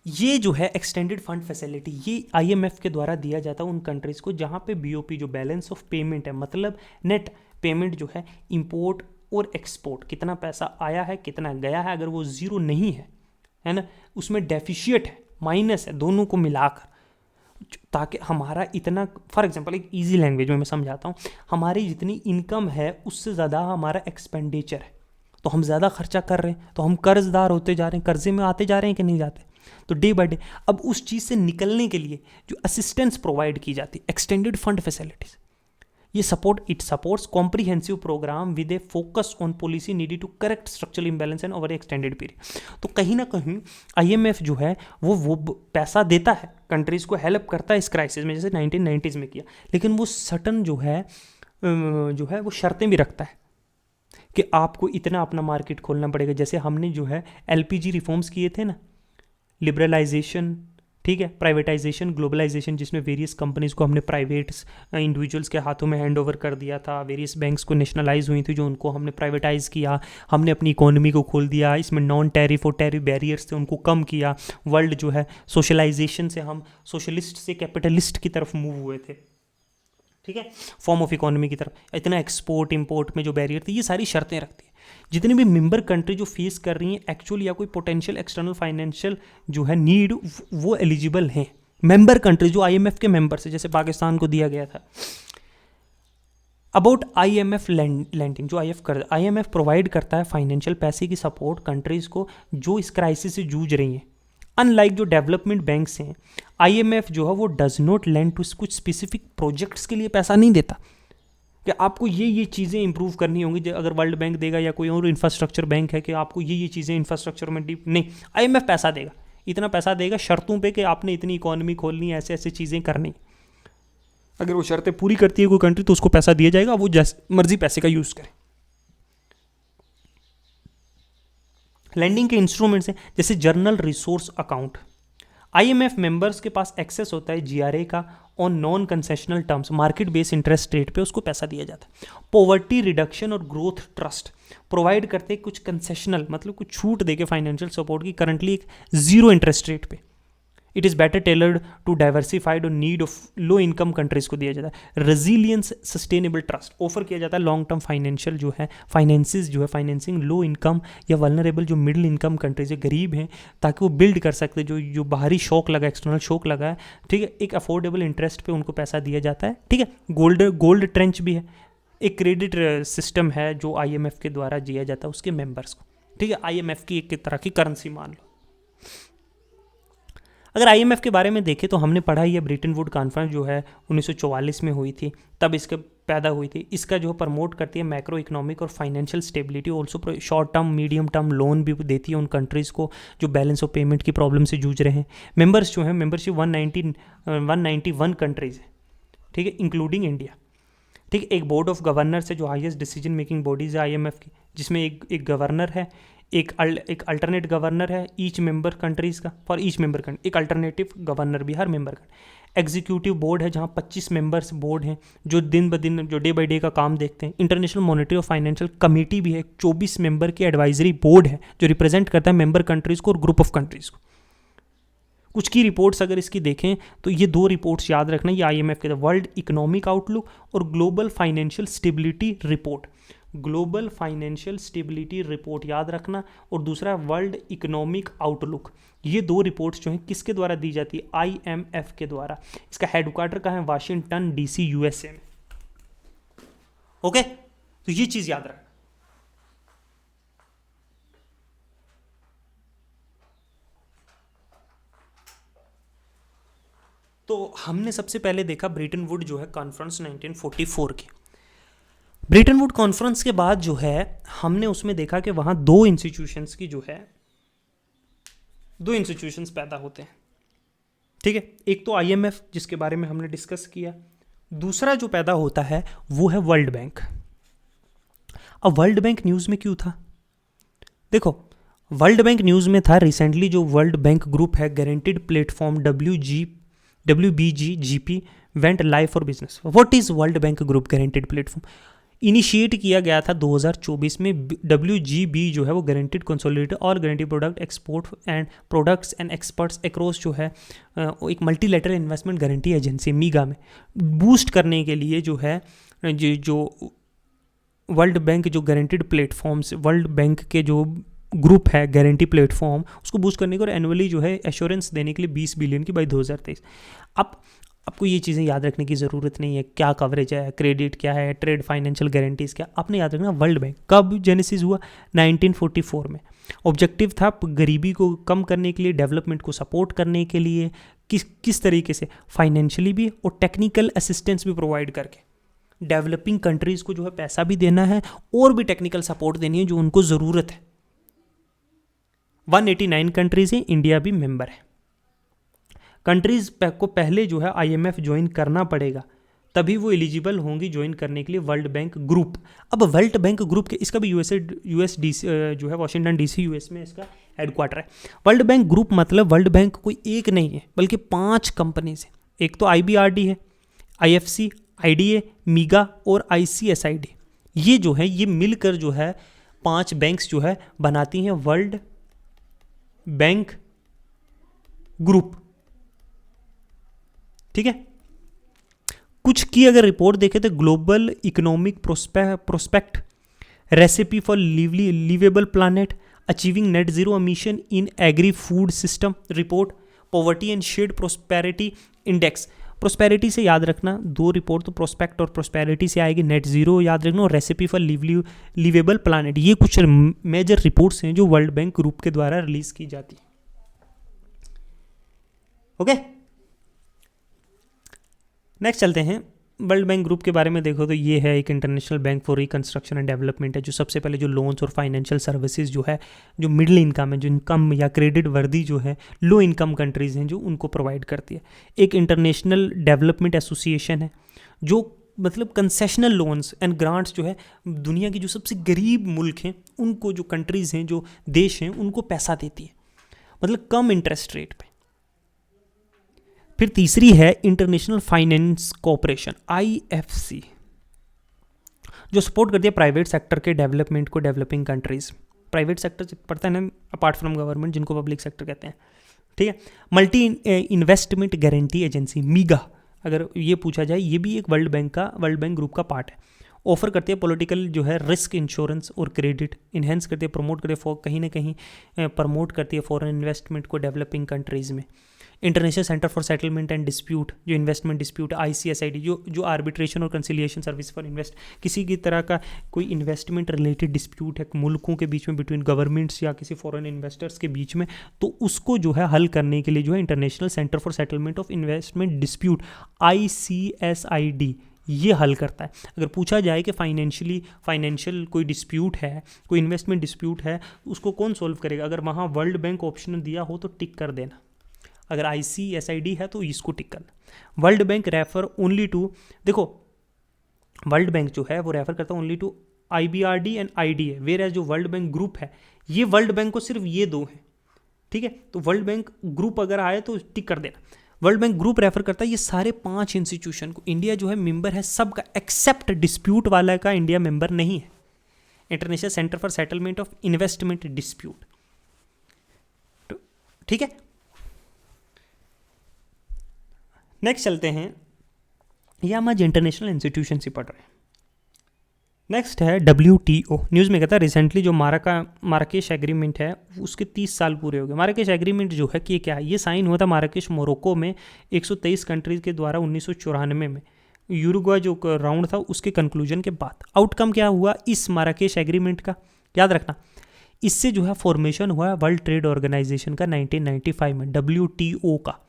ये जो है एक्सटेंडेड फंड फैसिलिटी ये आईएमएफ के द्वारा दिया जाता है उन कंट्रीज़ को जहाँ पे बीओपी जो बैलेंस ऑफ पेमेंट है मतलब नेट पेमेंट जो है इंपोर्ट और एक्सपोर्ट कितना पैसा आया है कितना गया है अगर वो ज़ीरो नहीं है ना, उसमें डेफिशिएट है माइनस है दोनों को मिलाकर, ताकि हमारा इतना फॉर एग्जांपल एक इजी लैंग्वेज में मैं समझाता हूँ, हमारी जितनी इनकम है उससे ज़्यादा हमारा एक्सपेंडिचर है तो हम ज़्यादा खर्चा कर रहे हैं तो हम कर्जदार होते जा रहे हैं, कर्जे में आते जा रहे हैं कि नहीं जाते। तो डे बाय डे अब उस चीज़ से निकलने के लिए जो असिस्टेंस प्रोवाइड की जाती है एक्सटेंडेड फंड फैसिलिटीज़ ये supports comprehensive programme with a focus on policy needed to correct structural imbalance and over extended period. तो कहीं ना कहीं आईएमएफ जो है वो पैसा देता है कंट्रीज़ को, हेल्प करता है इस क्राइसिस में जैसे 1990s में किया, लेकिन वो सटन जो है वो शर्तें भी रखता है कि आपको इतना अपना मार्केट खोलना पड़ेगा। जैसे हमने जो है एलपीजी रिफॉर्म्स किए थे ना, लिबरलाइजेशन, ठीक है, प्राइवेटाइजेशन, ग्लोबलाइजेशन, जिसमें वेरियस कंपनीज़ को हमने प्राइवेट्स इंडिविजुअल्स के हाथों में हैंड ओवर कर दिया था, वेरियस बैंक्स को नेशनलाइज हुई थी जो उनको हमने प्राइवेटाइज किया, हमने अपनी इकोनॉमी को खोल दिया, इसमें नॉन टैरिफ और टैरिफ बैरियर्स थे उनको कम किया, वर्ल्ड जो है सोशलाइजेशन से हम सोशलिस्ट से कैपिटलिस्ट की तरफ मूव हुए थे, ठीक है, फॉर्म ऑफ इकोनॉमी की तरफ। इतना एक्सपोर्ट इंपोर्ट में जो बैरियर थी ये सारी शर्तें रखती है। जितनी भी मेंबर कंट्री जो फेस कर रही हैं एक्चुअल या कोई पोटेंशियल एक्सटर्नल फाइनेंशियल जो है नीड वो एलिजिबल हैं मेंबर कंट्री जो आईएमएफ के मेंबर से, जैसे पाकिस्तान को दिया गया था। अबाउट आईएमएफ लैंडिंग जो आईएमएफ प्रोवाइड करता है फाइनेंशियल पैसे की सपोर्ट कंट्रीज़ को जो इस क्राइसिस से जूझ रही हैं। अनलाइक जो डेवलपमेंट बैंक्स हैं, आईएमएफ जो है वो डज नॉट लैंड टू कुछ स्पेसिफिक प्रोजेक्ट्स के लिए पैसा नहीं देता कि आपको ये चीज़ें इंप्रूव करनी होंगी। अगर वर्ल्ड बैंक देगा या कोई और इंफ्रास्ट्रक्चर बैंक है कि आपको ये चीज़ें इंफ्रास्ट्रक्चर में डीप नहीं, आईएमएफ पैसा देगा, इतना पैसा देगा शर्तों पे कि आपने इतनी इकोनॉमी खोलनी है, ऐसे ऐसे चीज़ें करनी। अगर वो शर्तें पूरी करती है कोई कंट्री तो उसको पैसा दिया जाएगा, वो जैसे मर्जी पैसे का यूज़ करे। लैंडिंग के इंस्ट्रूमेंट्स हैं जैसे general resource account, IMF members के पास एक्सेस होता है जीआरए का on non concessional terms, market base interest rate पे उसको पैसा दिया जाता है। पॉवर्टी रिडक्शन और ग्रोथ ट्रस्ट प्रोवाइड करते हैं कुछ कंसेशनल मतलब कुछ छूट देके फाइनेंशियल सपोर्ट की, करंटली एक जीरो इंटरेस्ट रेट पे। It is better tailored to diversified और need of low income countries को दिया जाता है। रेजिलियंस सस्टेनेबल ट्रस्ट ऑफर किया जाता है लॉन्ग टर्म फाइनेंशियल जो है फाइनेंसिस जो है फाइनेंसिंग लो इनकम या वल्नरेबल जो मिडिल इनकम कंट्रीज है, गरीब हैं, ताकि वो बिल्ड कर सकते जो बाहरी शॉक लगा, एक्सटर्नल शॉक लगा है, ठीक है, एक अफोर्डेबल इंटरेस्ट पे उनको पैसा दिया जाता है, ठीक है। गोल्ड ट्रेंच भी है, एक क्रेडिट सिस्टम है जो आईएमएफ के द्वारा दिया जाता है उसके मेंबर्स को, ठीक है, आईएमएफ की एक तरह की करेंसी मान लो। अगर आईएमएफ के बारे में देखें तो हमने पढ़ा ही है, ब्रिटन वुड कॉन्फ्रेंस जो है 1944 में हुई थी, तब इसके पैदा हुई थी। इसका जो प्रमोट करती है मैक्रो इकोनॉमिक और financial stability, also short term medium term loan भी देती है उन कंट्रीज़ को जो बैलेंस ऑफ पेमेंट की प्रॉब्लम से जूझ रहे हैं। मेंबर्स जो हैं, मेंबरशिप 191 कंट्रीज़ है, ठीक है, इंक्लूडिंग इंडिया, ठीक है। एक बोर्ड ऑफ गवर्नर्स है जो हाईएस्ट डिसीजन मेकिंग बॉडीज़ है आईएमएफ की, जिसमें एक गवर्नर है, एक अल्टरनेट गवर्नर है ईच मेंबर कंट्रीज़ का, फॉर ईच मेंबर कंट्री एक अल्टरनेटिव गवर्नर भी हर मेंबर का। एग्जीक्यूटिव बोर्ड है जहाँ 25 मेंबर्स बोर्ड हैं जो दिन ब दिन जो डे बाई डे का काम देखते हैं। इंटरनेशनल मॉनेटरी और फाइनेंशियल कमेटी भी है, 24 मेंबर की एडवाइजरी बोर्ड है जो रिप्रेजेंट करता है मेंबर कंट्रीज़ को और ग्रुप ऑफ कंट्रीज़ को। कुछ की रिपोर्ट्स अगर इसकी देखें तो ये दो रिपोर्ट्स याद रखना, ये आईएमएफ के वर्ल्ड इकोनॉमिक आउटलुक और global financial stability report, global financial stability report याद रखना, और दूसरा वर्ल्ड इकोनॉमिक आउटलुक। ये दो रिपोर्ट्स जो हैं किसके द्वारा दी जाती है? आईएमएफ के द्वारा। इसका हेडक्वार्टर कहाँ है? वाशिंगटन डीसी यूएसए में। ओके, तो ये चीज याद रखना। तो हमने सबसे पहले देखा ब्रेटन वुड जो है कॉन्फ्रेंस 1944 की। ब्रेटन वुड कॉन्फ्रेंस के बाद जो है हमने उसमें देखा कि वहाँ दो इंस्टीट्यूशंस पैदा होते हैं, ठीक है। एक तो आईएमएफ जिसके बारे में हमने डिस्कस किया, दूसरा जो पैदा होता है वो है वर्ल्ड बैंक। अब वर्ल्ड बैंक न्यूज़ में क्यों था? देखो, वर्ल्ड बैंक न्यूज़ में था रिसेंटली, जो वर्ल्ड बैंक ग्रुप है guaranteed platform WBGGP went live for business. What is world bank group guaranteed platform? Initiate किया गया था 2024 में। WGB जो है वो गारंटीड कंसोलिडेटेड और guarantee product export and products and experts across जो है एक मल्टीलेटरल इन्वेस्टमेंट गारंटी एजेंसी मीगा में बूस्ट करने के लिए जो है जो वर्ल्ड बैंक जो गारंटीड प्लेटफॉर्म्स, वर्ल्ड बैंक के जो ग्रुप है गारंटी प्लेटफॉर्म, उसको बूस्ट करने को और एनुअली जो है एश्योरेंस देने के लिए 20 बिलियन की बाई 2023। अब आपको ये चीज़ें याद रखने की ज़रूरत नहीं है, क्या कवरेज है, क्रेडिट क्या है, ट्रेड फाइनेंशियल गारंटीज़ क्या, आपने याद रखना वर्ल्ड बैंक कब जेनेसिस हुआ, 1944 में। ऑब्जेक्टिव था गरीबी को कम करने के लिए, डेवलपमेंट को सपोर्ट करने के लिए, किस तरीके से, फाइनेंशियली भी और टेक्निकल असिस्टेंस भी प्रोवाइड करके डेवलपिंग कंट्रीज़ को जो है पैसा भी देना है और भी टेक्निकल सपोर्ट देनी है जो उनको ज़रूरत है। 189 कंट्रीज़ हैं, इंडिया भी मेंबर है। कंट्रीज़ को पहले जो है IMF ज्वाइन करना पड़ेगा, तभी वो एलिजिबल होंगी ज्वाइन करने के लिए वर्ल्ड बैंक ग्रुप। अब वर्ल्ड बैंक ग्रुप के इसका भी US DC जो है वाशिंगटन DC US में इसका हेडक्वार्टर है। वर्ल्ड बैंक ग्रुप मतलब वर्ल्ड बैंक कोई एक नहीं है बल्कि 5 कंपनीज है। एक तो IBRD है, IFC, IDA, मीगा और ICSID। ये जो है ये मिलकर जो है 5 बैंक्स जो है बनाती हैं वर्ल्ड बैंक ग्रुप। ठीक है, कुछ की अगर रिपोर्ट देखें तो global economic prospect, recipe for liveable planet, achieving net zero emission in agri food system report, poverty and shared prosperity index. Prosperity से याद रखना 2 रिपोर्ट, तो प्रोस्पेक्ट और प्रोस्पेरिटी से आएगी, नेट जीरो याद रखना और रेसिपी फॉर लिवेबल प्लानेट। ये कुछ मेजर रिपोर्ट्स हैं जो वर्ल्ड बैंक ग्रुप के द्वारा रिलीज की जाती है। ओके, नेक्स्ट चलते हैं। वर्ल्ड बैंक ग्रुप के बारे में देखो तो ये है एक international bank for reconstruction and development है, जो सबसे पहले जो लोन्स और फाइनेंशियल सर्विसेज जो है जो मिडिल इनकम है, जो इनकम या क्रेडिट वर्दी जो है लो इनकम कंट्रीज़ हैं जो उनको प्रोवाइड करती है। एक इंटरनेशनल डेवलपमेंट एसोसिएशन है जो मतलब कंसेशनल लोन्स एंड ग्रांट्स जो है दुनिया की जो सबसे गरीब मुल्क हैं उनको, जो कंट्रीज़ हैं, जो देश हैं, उनको पैसा देती है, मतलब कम इंटरेस्ट रेट पे। फिर तीसरी है इंटरनेशनल फाइनेंस कॉरपोरेशन IFC, जो सपोर्ट करती है प्राइवेट सेक्टर के डेवलपमेंट को डेवलपिंग कंट्रीज। प्राइवेट सेक्टर पड़ता है ना अपार्ट फ्रॉम गवर्नमेंट, जिनको पब्लिक सेक्टर कहते हैं। ठीक है, मल्टी इन्वेस्टमेंट गारंटी एजेंसी मीगा, अगर ये पूछा जाए ये भी एक वर्ल्ड बैंक ग्रुप का पार्ट है। ऑफर करती है पॉलिटिकल जो है रिस्क इंश्योरेंस और क्रेडिट, इन्हेंस करती है, प्रमोट करती है, कहीं ना कहीं प्रमोट करती है फॉरेन इन्वेस्टमेंट को डेवलपिंग कंट्रीज़ में। International centre for settlement and dispute, जो इन्वेस्टमेंट डिस्प्यूट, ICSID जो आर्बिट्रेशन और कंसिलिएशन सर्विस फॉर इन्वेस्ट, किसी की तरह का कोई इन्वेस्टमेंट रिलेटेड डिस्प्यूट है मुल्कों के बीच में, बिटवीन गवर्नमेंट्स या किसी फॉरेन इन्वेस्टर्स के बीच में, तो उसको जो है हल करने के लिए जो है international centre for settlement of investment dispute ICSID ये हल करता है। अगर पूछा जाए कि फाइनेंशियल कोई डिस्प्यूट है, कोई इन्वेस्टमेंट डिस्प्यूट है, उसको कौन सॉल्व करेगा, अगर वहाँ वर्ल्ड बैंक ऑप्शन दिया हो तो टिक कर देना, अगर ICSID है तो इसको टिक करना। World bank refer only to, देखो वर्ल्ड बैंक जो है वो रेफर करता है only to IBRD and IDA, whereas जो वर्ल्ड बैंक ग्रुप है ये वर्ल्ड बैंक को सिर्फ ये 2 हैं। ठीक है, तो वर्ल्ड बैंक ग्रुप अगर आए तो टिक कर देना। वर्ल्ड बैंक ग्रुप रेफर करता है ये सारे 5 इंस्टीट्यूशन को। इंडिया जो है मेंबर है सबका, एक्सेप्ट डिस्प्यूट वाला का इंडिया मेंबर नहीं है, international centre for settlement of investment dispute. ठीक है, नेक्स्ट चलते हैं, ये हम आज इंटरनेशनल इंस्टीट्यूशन से पढ़ रहे हैं। नेक्स्ट है WTO। न्यूज़ में कहता है रिसेंटली जो माराकेश एग्रीमेंट है उसके 30 साल पूरे हो गए। माराकेश एग्रीमेंट जो है कि क्या है, ये साइन हुआ था माराकेश मोरक्को में 123 कंट्रीज के द्वारा 1994 में। यूरुग्वे जो राउंड था उसके कंक्लूजन के बाद आउटकम क्या हुआ इस माराकेश एग्रीमेंट का, याद रखना, इससे जो है फॉर्मेशन हुआ वर्ल्ड ट्रेड ऑर्गेनाइजेशन का 1995 में, WTO का।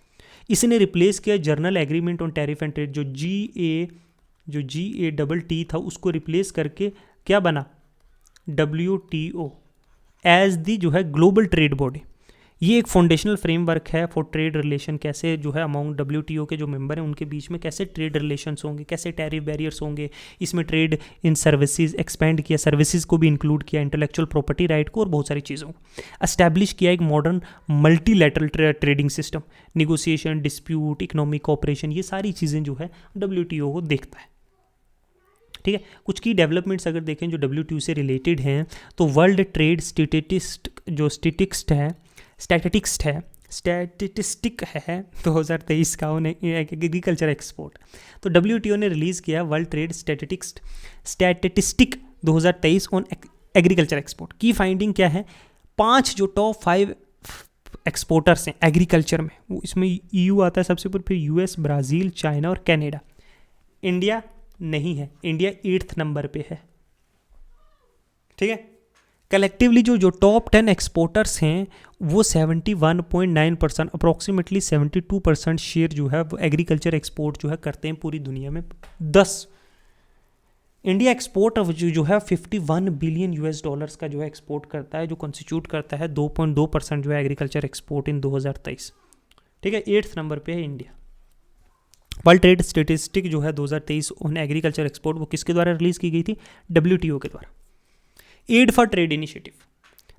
इसने रिप्लेस किया journal agreement on tariff and trade, जो GATT था उसको रिप्लेस करके क्या बना WTO एज दी जो है ग्लोबल ट्रेड बॉडी। ये एक फाउंडेशनल फ्रेमवर्क है फॉर ट्रेड रिलेशन, कैसे जो है अमॉन्ग WTO के जो मेंबर हैं उनके बीच में कैसे ट्रेड रिलेशंस होंगे, कैसे टैरिफ बैरियर्स होंगे। इसमें ट्रेड इन सर्विसेज एक्सपेंड किया, सर्विसेज को भी इंक्लूड किया, इंटेलेक्चुअल प्रॉपर्टी राइट को और बहुत सारी चीज़ों को एस्टैब्लिश किया। एक modern multilateral trading system, negotiation, dispute, economic cooperation, ये सारी चीज़ें जो है WTO को देखता है। ठीक है, कुछ की डेवलपमेंट्स अगर देखें जो WTO से रिलेटेड हैं, तो वर्ल्ड ट्रेड स्टैटिस्टिक है 2023 का एग्रीकल्चर एक्सपोर्ट। तो WTO ने रिलीज़ किया world trade statistic 2023 on agriculture export. की फाइंडिंग क्या है, 5 जो टॉप 5 एक्सपोर्टर्स हैं एग्रीकल्चर में, वो इसमें EU आता है सबसे ऊपर, फिर US, ब्राज़ील, चाइना और कनाडा। इंडिया नहीं है, इंडिया 8th नंबर पे है। ठीक है, कलेक्टिवली जो टॉप 10 एक्सपोर्टर्स हैं वो 71.9% अप्रॉक्सीमेटली 72% शेयर जो है वो एग्रीकल्चर एक्सपोर्ट जो है करते हैं पूरी दुनिया में। 10 इंडिया एक्सपोर्ट जो है 51 बिलियन US डॉलर्स का जो है एक्सपोर्ट करता है, जो कॉन्स्टिट्यूट करता है 2.2% जो है एग्रीकल्चर एक्सपोर्ट इन 2023। ठीक है, 8th नंबर पे है इंडिया। वर्ल्ड ट्रेड स्टेटिस्टिक जो है 2023 ऑन एग्रीकल्चर एक्सपोर्ट वो किसके द्वारा रिलीज की गई थी, WTO के द्वारा। एड फॉर ट्रेड इनिशिएटिव,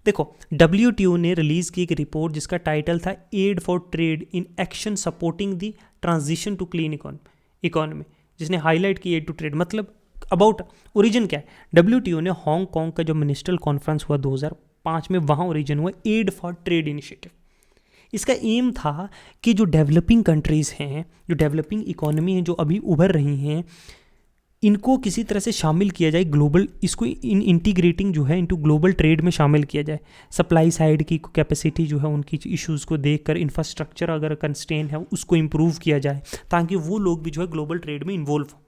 देखो WTO ने रिलीज की एक रिपोर्ट जिसका टाइटल था aid for trade in action supporting the transition to clean economy, जिसने हाईलाइट की एड टू ट्रेड। मतलब अबाउट ओरिजिन क्या है, WTO ने हांगकांग का जो मिनिस्ट्रियल कॉन्फ्रेंस हुआ 2005 में, वहाँ ओरिजिन हुआ एड फॉर ट्रेड इनिशिएटिव। इसका एम था कि जो डेवलपिंग कंट्रीज़ हैं, जो डेवलपिंग इकोनॉमी हैं, जो अभी उभर रही हैं, इनको किसी तरह से शामिल किया जाए ग्लोबल, इसको इंटीग्रेटिंग जो है इनटू ग्लोबल ट्रेड में शामिल किया जाए। सप्लाई साइड की कैपेसिटी जो है उनकी इश्यूज़ को देखकर इंफ्रास्ट्रक्चर अगर कंस्ट्रेन है उसको इम्प्रूव किया जाए ताकि वो लोग भी जो है ग्लोबल ट्रेड में इन्वॉल्व हो।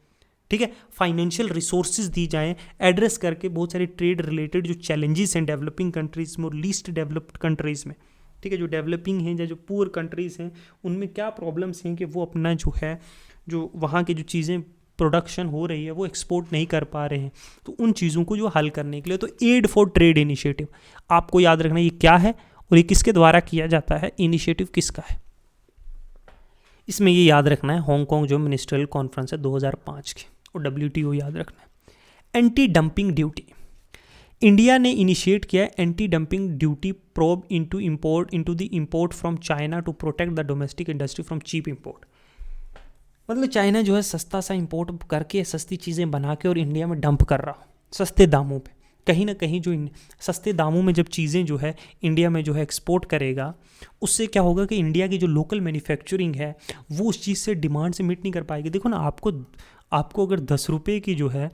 ठीक है, फाइनेंशियल रिसोर्सेज दी जाएँ एड्रेस करके बहुत सारे ट्रेड रिलेटेड जो चैलेंजेस हैं डेवलपिंग कंट्रीज़ में और लीस्ट डेवलप्ड कंट्रीज़ में। ठीक है, जो डेवलपिंग हैं या जो पुअर कंट्रीज़ हैं उनमें क्या प्रॉब्लम्स हैं कि वो अपना जो है जो वहाँ की जो चीज़ें प्रोडक्शन हो रही है वो एक्सपोर्ट नहीं कर पा रहे हैं, तो उन चीज़ों को जो हल करने के लिए तो एड फॉर ट्रेड इनिशिएटिव आपको याद रखना ये क्या है और ये किसके द्वारा किया जाता है, इनिशिएटिव किसका है। इसमें ये याद रखना है हांगकांग जो मिनिस्ट्रियल कॉन्फ्रेंस है 2005 की, और WTO याद रखना है। एंटी डंपिंग ड्यूटी, इंडिया ने इनिशिएट किया anti dumping duty probe into the import from China to protect the domestic industry from cheap import. मतलब चाइना जो है सस्ता सा इंपोर्ट करके सस्ती चीज़ें बना के और इंडिया में डंप कर रहा हो सस्ते दामों पे। कहीं ना कहीं जो सस्ते दामों में जब चीज़ें जो है इंडिया में जो है एक्सपोर्ट करेगा, उससे क्या होगा कि इंडिया की जो लोकल मैन्युफैक्चरिंग है वो उस चीज़ से डिमांड से मीट नहीं कर पाएगी। देखो ना, आपको अगर 10 रुपये की जो है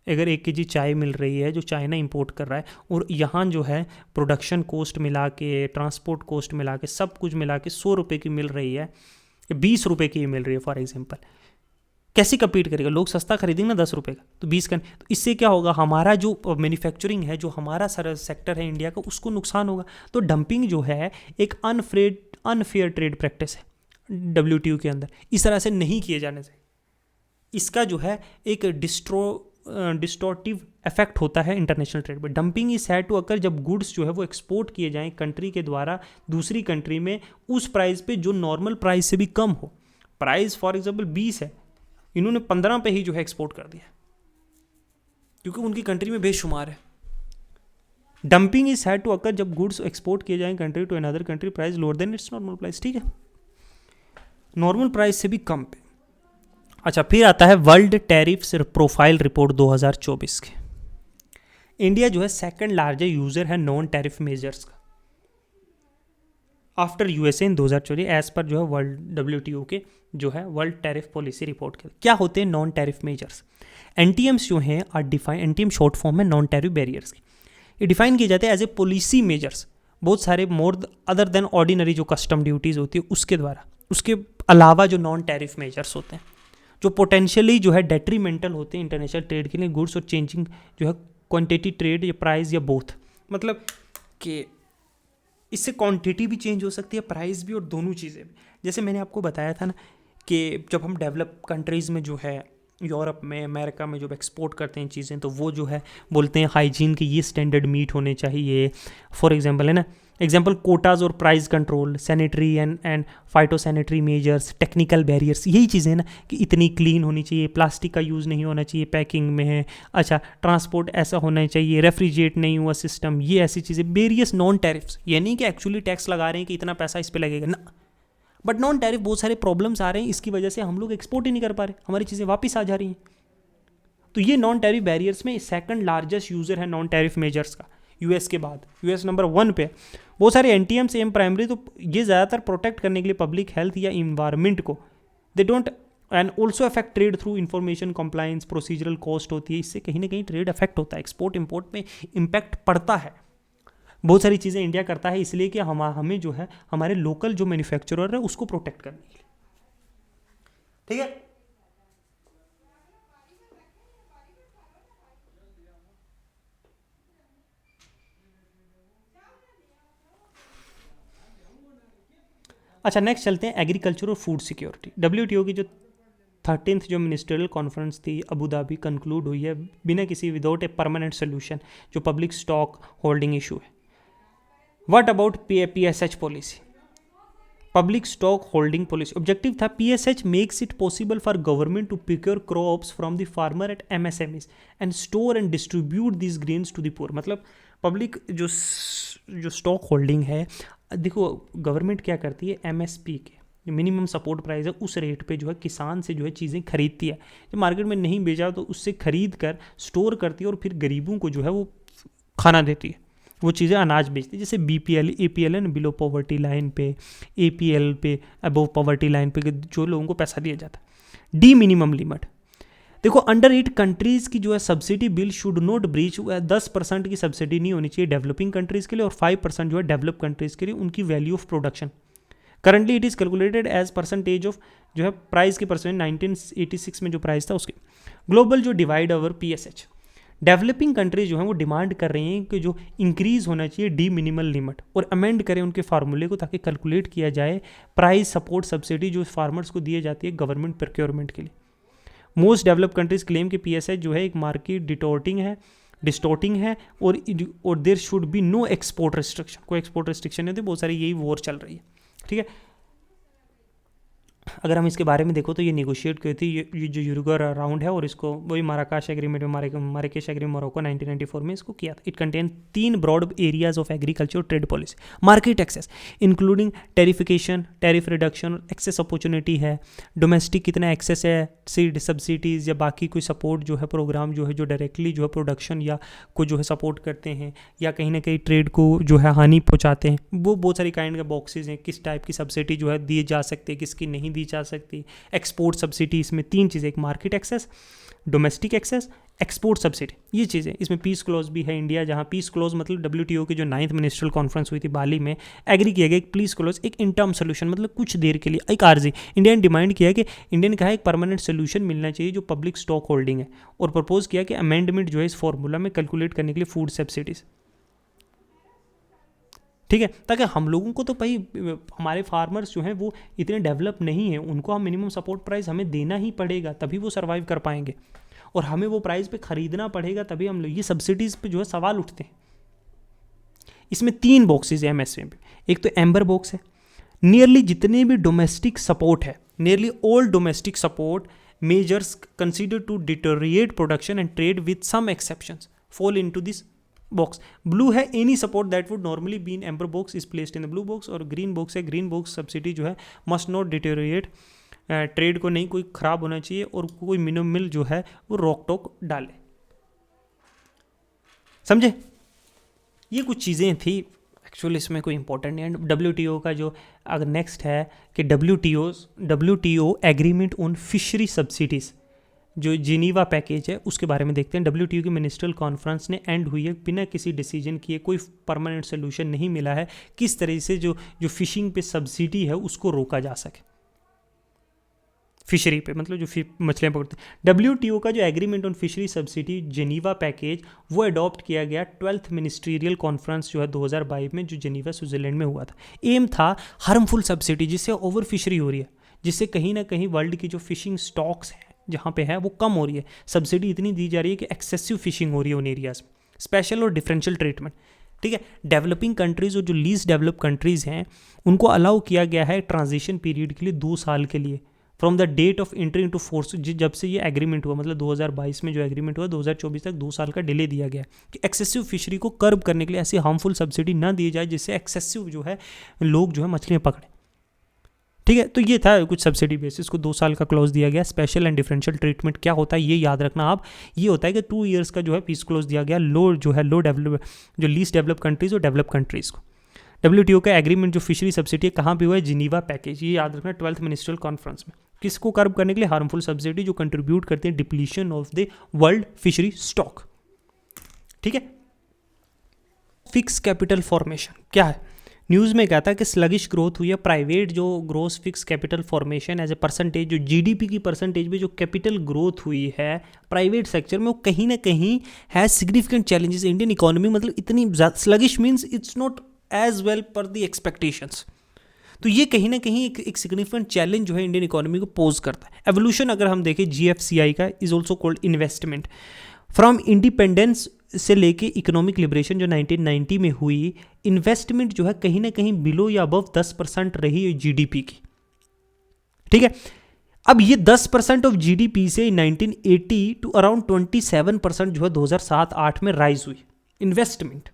अगर 1 kg चाय मिल रही है जो चाइना इंपोर्ट कर रहा है, और यहाँ जो है प्रोडक्शन कॉस्ट मिला के, ट्रांसपोर्ट कॉस्ट मिला के, सब कुछ मिला के 100 रुपये की मिल रही है, 20 रुपये की मिल रही है फॉर एग्जांपल, कैसे कम्पीट करेगा? लोग सस्ता खरीदेंगे ना 10 रुपये का, तो 20 का। तो इससे क्या होगा, हमारा जो मैन्युफैक्चरिंग है, जो हमारा सारा सेक्टर है इंडिया का, उसको नुकसान होगा। तो डंपिंग जो है एक अनफेयर ट्रेड प्रैक्टिस है WTO के अंदर, इस तरह से नहीं किए जाने से इसका जो है एक डिस्टोर्टिव इफेक्ट होता है इंटरनेशनल ट्रेड पे। Dumping is had to occur जब गुड्स जो है वो एक्सपोर्ट किए जाएं कंट्री के द्वारा दूसरी कंट्री में उस प्राइस पे जो नॉर्मल प्राइस से भी कम हो। प्राइस फॉर एग्जांपल 20 है, इन्होंने 15 पे ही जो है एक्सपोर्ट कर दिया क्योंकि उनकी कंट्री में बेशुमार है। Dumping is had to occur जब गुड्स एक्सपोर्ट किए जाएं country to another country price lower than its normal price. ठीक है, नॉर्मल प्राइस से भी कम पे। अच्छा, फिर आता है वर्ल्ड टैरिफ्स प्रोफाइल रिपोर्ट 2024 के। इंडिया जो है सेकंड लार्जेस्ट यूजर है नॉन टैरिफ मेजर्स का आफ्टर USA इन 2024 एज पर जो है वर्ल्ड WTO के जो है वर्ल्ड टैरिफ पॉलिसी रिपोर्ट के। क्या होते हैं नॉन टैरिफ मेजर्स? NTMs जो हैं are define, NTM short form है नॉन टैरिफ बैरियर्स की। ये डिफाइन किए जाते हैं एज ए पॉलिसी मेजर्स, बहुत सारे मोर अदर देन ऑर्डिनरी जो कस्टम ड्यूटीज़ होती है उसके द्वारा, उसके अलावा जो नॉन टैरिफ मेजर्स होते हैं जो पोटेंशियली जो है डेट्रीमेंटल होते हैं इंटरनेशनल ट्रेड के लिए, गुड्स और चेंजिंग जो है क्वांटिटी ट्रेड या प्राइस या बोथ। मतलब कि इससे क्वांटिटी भी चेंज हो सकती है, प्राइस भी, और दोनों चीज़ें भी। जैसे मैंने आपको बताया था ना कि जब हम डेवलप कंट्रीज़ में जो है यूरोप में, अमेरिका में जब एक्सपोर्ट करते हैं चीज़ें, तो वो जो है बोलते हैं हाइजीन के ये स्टैंडर्ड मीट होने चाहिए। फॉर एग्जांपल है ना एग्जाम्पल कोटाज और price control, sanitary and phytosanitary measures, technical barriers, यही चीज़ें हैं ना कि इतनी क्लीन होनी चाहिए, प्लास्टिक का यूज़ नहीं होना चाहिए पैकिंग में है, अच्छा ट्रांसपोर्ट ऐसा होना चाहिए, रेफ्रिजरेट नहीं हुआ सिस्टम, ये ऐसी चीज़ें, वेरियस नॉन टैरिफ्स, ये नहीं कि एक्चुअली टैक्स लगा रहे हैं कि इतना पैसा इस पर लगेगा ना, बट नॉन टैरिफ बहुत सारे प्रॉब्लम्स आ रहे हैं, इसकी वजह से हम लोग एक्सपोर्ट ही नहीं कर पा रहे, हमारी चीज़ें वापस आ जा रही हैं। तो ये नॉन टैरिफ बैरियर्स में सेकंड लार्जेस्ट यूज़र है नॉन टैरिफ मेजर्स का, यूएस के बाद, यूएस नंबर 1 पे। बहुत सारे एनटीएम्स एम प्राइमरी, तो ये ज़्यादातर प्रोटेक्ट करने के लिए पब्लिक हेल्थ या इन्वायरमेंट को, they don't and also affect trade through information compliance, procedural cost होती है, इससे कहीं ना कहीं ट्रेड अफेक्ट होता है, एक्सपोर्ट इम्पोर्ट में इम्पैक्ट पड़ता है। बहुत सारी चीज़ें इंडिया करता है इसलिए कि हमें जो है हमारे लोकल जो मैन्युफैक्चरर है उसको प्रोटेक्ट करने के लिए, ठीक है। अच्छा नेक्स्ट चलते हैं एग्रीकल्चर और फूड सिक्योरिटी। डब्ल्यूटीओ की जो 13th जो मिनिस्ट्रियल कॉन्फ्रेंस थी अबू धाबी कंक्लूड हुई है बिना किसी विदाउट ए परमानेंट सोल्यूशन, जो पब्लिक स्टॉक होल्डिंग इशू है। What about PSH policy, public stock holding policy, objective था PSH makes it possible for government to procure crops from the farmer at MSMEs and store and distribute this grains to the poor. मतलब public जो stock holding है, देखो government क्या करती है, MSP के जो मिनिमम सपोर्ट प्राइस है उस रेट पे जो है किसान से जो है चीज़ें खरीदती है, जब मार्केट में नहीं बेचा तो उससे खरीद कर स्टोर करती है और फिर गरीबों को जो है वो खाना देती है, वो चीज़ें अनाज बेचती है। जैसे बीपीएल एपीएल है ना, बिलो पॉवर्टी लाइन पे, एपीएल पे अबव पॉवर्टी लाइन पे जो लोगों को पैसा दिया जाता है। डी मिनिमम लिमिट, देखो अंडर 8 कंट्रीज़ की जो है subsidy bill should not breach, 10% की सब्सिडी नहीं होनी चाहिए डेवलपिंग कंट्रीज़ के लिए और 5% जो है डेवलप कंट्रीज़ के लिए उनकी value of production. Currently it is calculated as percentage of जो है प्राइस के परसेंट, 1986 में जो प्राइस था उसके। ग्लोबल जो divide over PSH, developing countries जो हैं वो डिमांड कर रही हैं कि जो इंक्रीज़ होना चाहिए डी मिनिमल लिमिट और अमेंड करें उनके फार्मूले को ताकि कैलकुलेट किया जाए प्राइस सपोर्ट सब्सिडी जो फार्मर्स को दी जाती है गवर्नमेंट प्रोक्योरमेंट के लिए। मोस्ट डेवलप कंट्रीज क्लेम कि पीएसएच जो है एक मार्केट डिस्टोर्टिंग है और there should be no export restriction, कोई एक्सपोर्ट रिस्ट्रिक्शन नहीं होती, बहुत सारी यही वॉर चल रही है, ठीक है। अगर हम इसके बारे में देखो तो ये नेगोशिएट की थी, ये जो यूरुगर राउंड है और इसको वही माराकाश एग्रीमेंट में माराकेश एग्रीमेंट मोरक्को 1994 में इसको किया था। It contain 3 broad areas of agriculture trade policy, market access including tariffication, tariff reduction, access opportunity है, डोमेस्टिक कितना एक्सेस है, सीड सब्सिडीज़ या बाकी कोई सपोर्ट जो है प्रोग्राम जो है जो डायरेक्टली जो है प्रोडक्शन या को जो है सपोर्ट करते हैं या कहीं ना कहीं ट्रेड को जो है हानि पहुँचाते हैं, वो बहुत सारी काइंड के बॉक्सेज हैं, किस टाइप की सब्सिडी जो है दी जा सकती है, किसकी नहीं दी जा सकती, एक्सपोर्ट सब्सिडी, इसमें 3 चीज़ें, एक market access, domestic access, export subsidy, ये चीज़ें। इसमें पीस क्लॉज भी है इंडिया, जहाँ पीस क्लॉज मतलब डब्ल्यूटीओ की जो 9th मिनिस्ट्रियल कॉन्फ्रेंस हुई थी बाली में एग्री किया गया एक पीस क्लॉज, एक इन टर्म सोल्यूशन मतलब कुछ देर के लिए, एक आर्जी इंडिया ने डिमांड किया कि इंडिया ने कहा एक परमानेंट सोल्यूशन मिलना चाहिए जो पब्लिक स्टॉक होल्डिंग है और प्रपोज किया कि अमेंडमेंट जो है इस फॉर्मूला में कैलकुलेट करने के लिए फूड सब्सिडीज़, ठीक है, ताकि हम लोगों को तो भाई हमारे फार्मर्स जो हैं वो इतने डेवलप नहीं हैं, उनको हम मिनिमम सपोर्ट प्राइस हमें देना ही पड़ेगा तभी वो सर्वाइव कर पाएंगे और हमें वो प्राइस पे ख़रीदना पड़ेगा तभी हम लोग, ये सब्सिडीज़ पे जो है सवाल उठते हैं। इसमें 3 बॉक्सेज हैं एमएसपी पे, एक तो एम्बर बॉक्स है, नियरली जितने भी डोमेस्टिक सपोर्ट है, nearly all domestic support measures consider to deteriorate production and trade with some exceptions fall into this box. Blue है any support that would normally be in amber box is placed in the blue box, और green box है green box subsidy जो है must not deteriorate, trade को नहीं कोई ख़राब होना चाहिए और कोई मिनिमल जो है वो रोक टोक डाले, समझे। ये कुछ चीज़ें थी एक्चुअली, इसमें कोई इंपॉर्टेंट नहीं है। डब्ल्यूटीओ का जो अगर नेक्स्ट है कि WTO agreement on fishery subsidies जो जिनीवा पैकेज है उसके बारे में देखते हैं। डब्ल्यूटीओ की मिनिस्ट्रियल कॉन्फ्रेंस ने एंड हुई है बिना किसी डिसीजन किए, कोई परमानेंट सोल्यूशन नहीं मिला है किस तरह से जो फिशिंग पे सब्सिडी है उसको रोका जा सके, फिशरी पे मतलब जो मछलियाँ पकड़ते हैं। डब्ल्यूटीओ का जो agreement on fishery subsidy Geneva package वो अडॉप्ट किया गया 12th मिनिस्ट्रियल कॉन्फ्रेंस जो है 2022 में जो जेनीवा स्विट्जरलैंड में हुआ था। एम था हार्मफुल सब्सिडी जिससे ओवर फिशरी हो रही है, जिससे कहीं ना कहीं वर्ल्ड की जो फिशिंग स्टॉक्स हैं जहाँ पे है वो कम हो रही है, सब्सिडी इतनी दी जा रही है कि एक्सेसिव फिशिंग हो रही है उन एरियाज में, स्पेशल और डिफरेंशियल ट्रीटमेंट, ठीक है। डेवलपिंग कंट्रीज और जो लीस्ट डेवलप कंट्रीज हैं उनको अलाउ किया गया है ट्रांजिशन पीरियड के लिए 2 साल के लिए from the date of entry into force, जब से ये एग्रीमेंट हुआ, मतलब 2022 में जो एग्रीमेंट हुआ 2024 तक 2 साल का डिले दिया गया कि एक्सेसिव फिशरी को कर्ब करने के लिए ऐसी हार्मफुल सब्सिडी ना दी जाए जिससे एक्सेसिव जो है लोग जो है मछलियाँ पकड़े। ठीक है, तो ये था कुछ सब्सिडी बेसिस को 2 साल का क्लॉज दिया गया। स्पेशल एंड डिफरेंशियल ट्रीटमेंट क्या होता है ये याद रखना आप, ये होता है कि 2 ईयर्स का जो है पीस क्लॉज दिया गया लो डेवलप जो लीस्ट डेवलप कंट्रीज और डेवलप कंट्रीज को। WTO का एग्रीमेंट जो फिशरी सब्सिडी है कहाँ पे हुआ है, जिनीवा पैकेज, ये याद रखना 12th मिनिस्ट्रियल कॉन्फ्रेंस में। किसको कर्ब करने के लिए, हार्मफुल सब्सिडी जो कंट्रीब्यूट करते हैं depletion of the world fishery stock. ठीक है, फिक्स कैपिटल फॉर्मेशन क्या है, न्यूज़ में क्या था कि स्लगिश ग्रोथ हुई है, प्राइवेट जो gross fixed capital formation as a percentage, जो GDP की परसेंटेज में जो कैपिटल ग्रोथ हुई है प्राइवेट सेक्टर में, वो कहीं ना कहीं है सिग्निफिकेंट चैलेंजेस इंडियन इकोनॉमी, मतलब इतनी sluggish means it's not as well per the expectations. तो ये कहीं ना कहीं एक सिग्निफिकेंट चैलेंज जो है इंडियन इकोनॉमी को पोज करता है। एवोल्यूशन अगर हम देखें GFCI का is also called investment from independence से लेके इकोनॉमिक लिबरेशन जो 1990 में हुई, इन्वेस्टमेंट जो है कहीं ना कहीं बिलो या अबव 10% रही है GDP की। ठीक है, अब ये 10% ऑफ GDP से 1980 टू अराउंड 27% जो है 2007-8 में राइज हुई इन्वेस्टमेंट।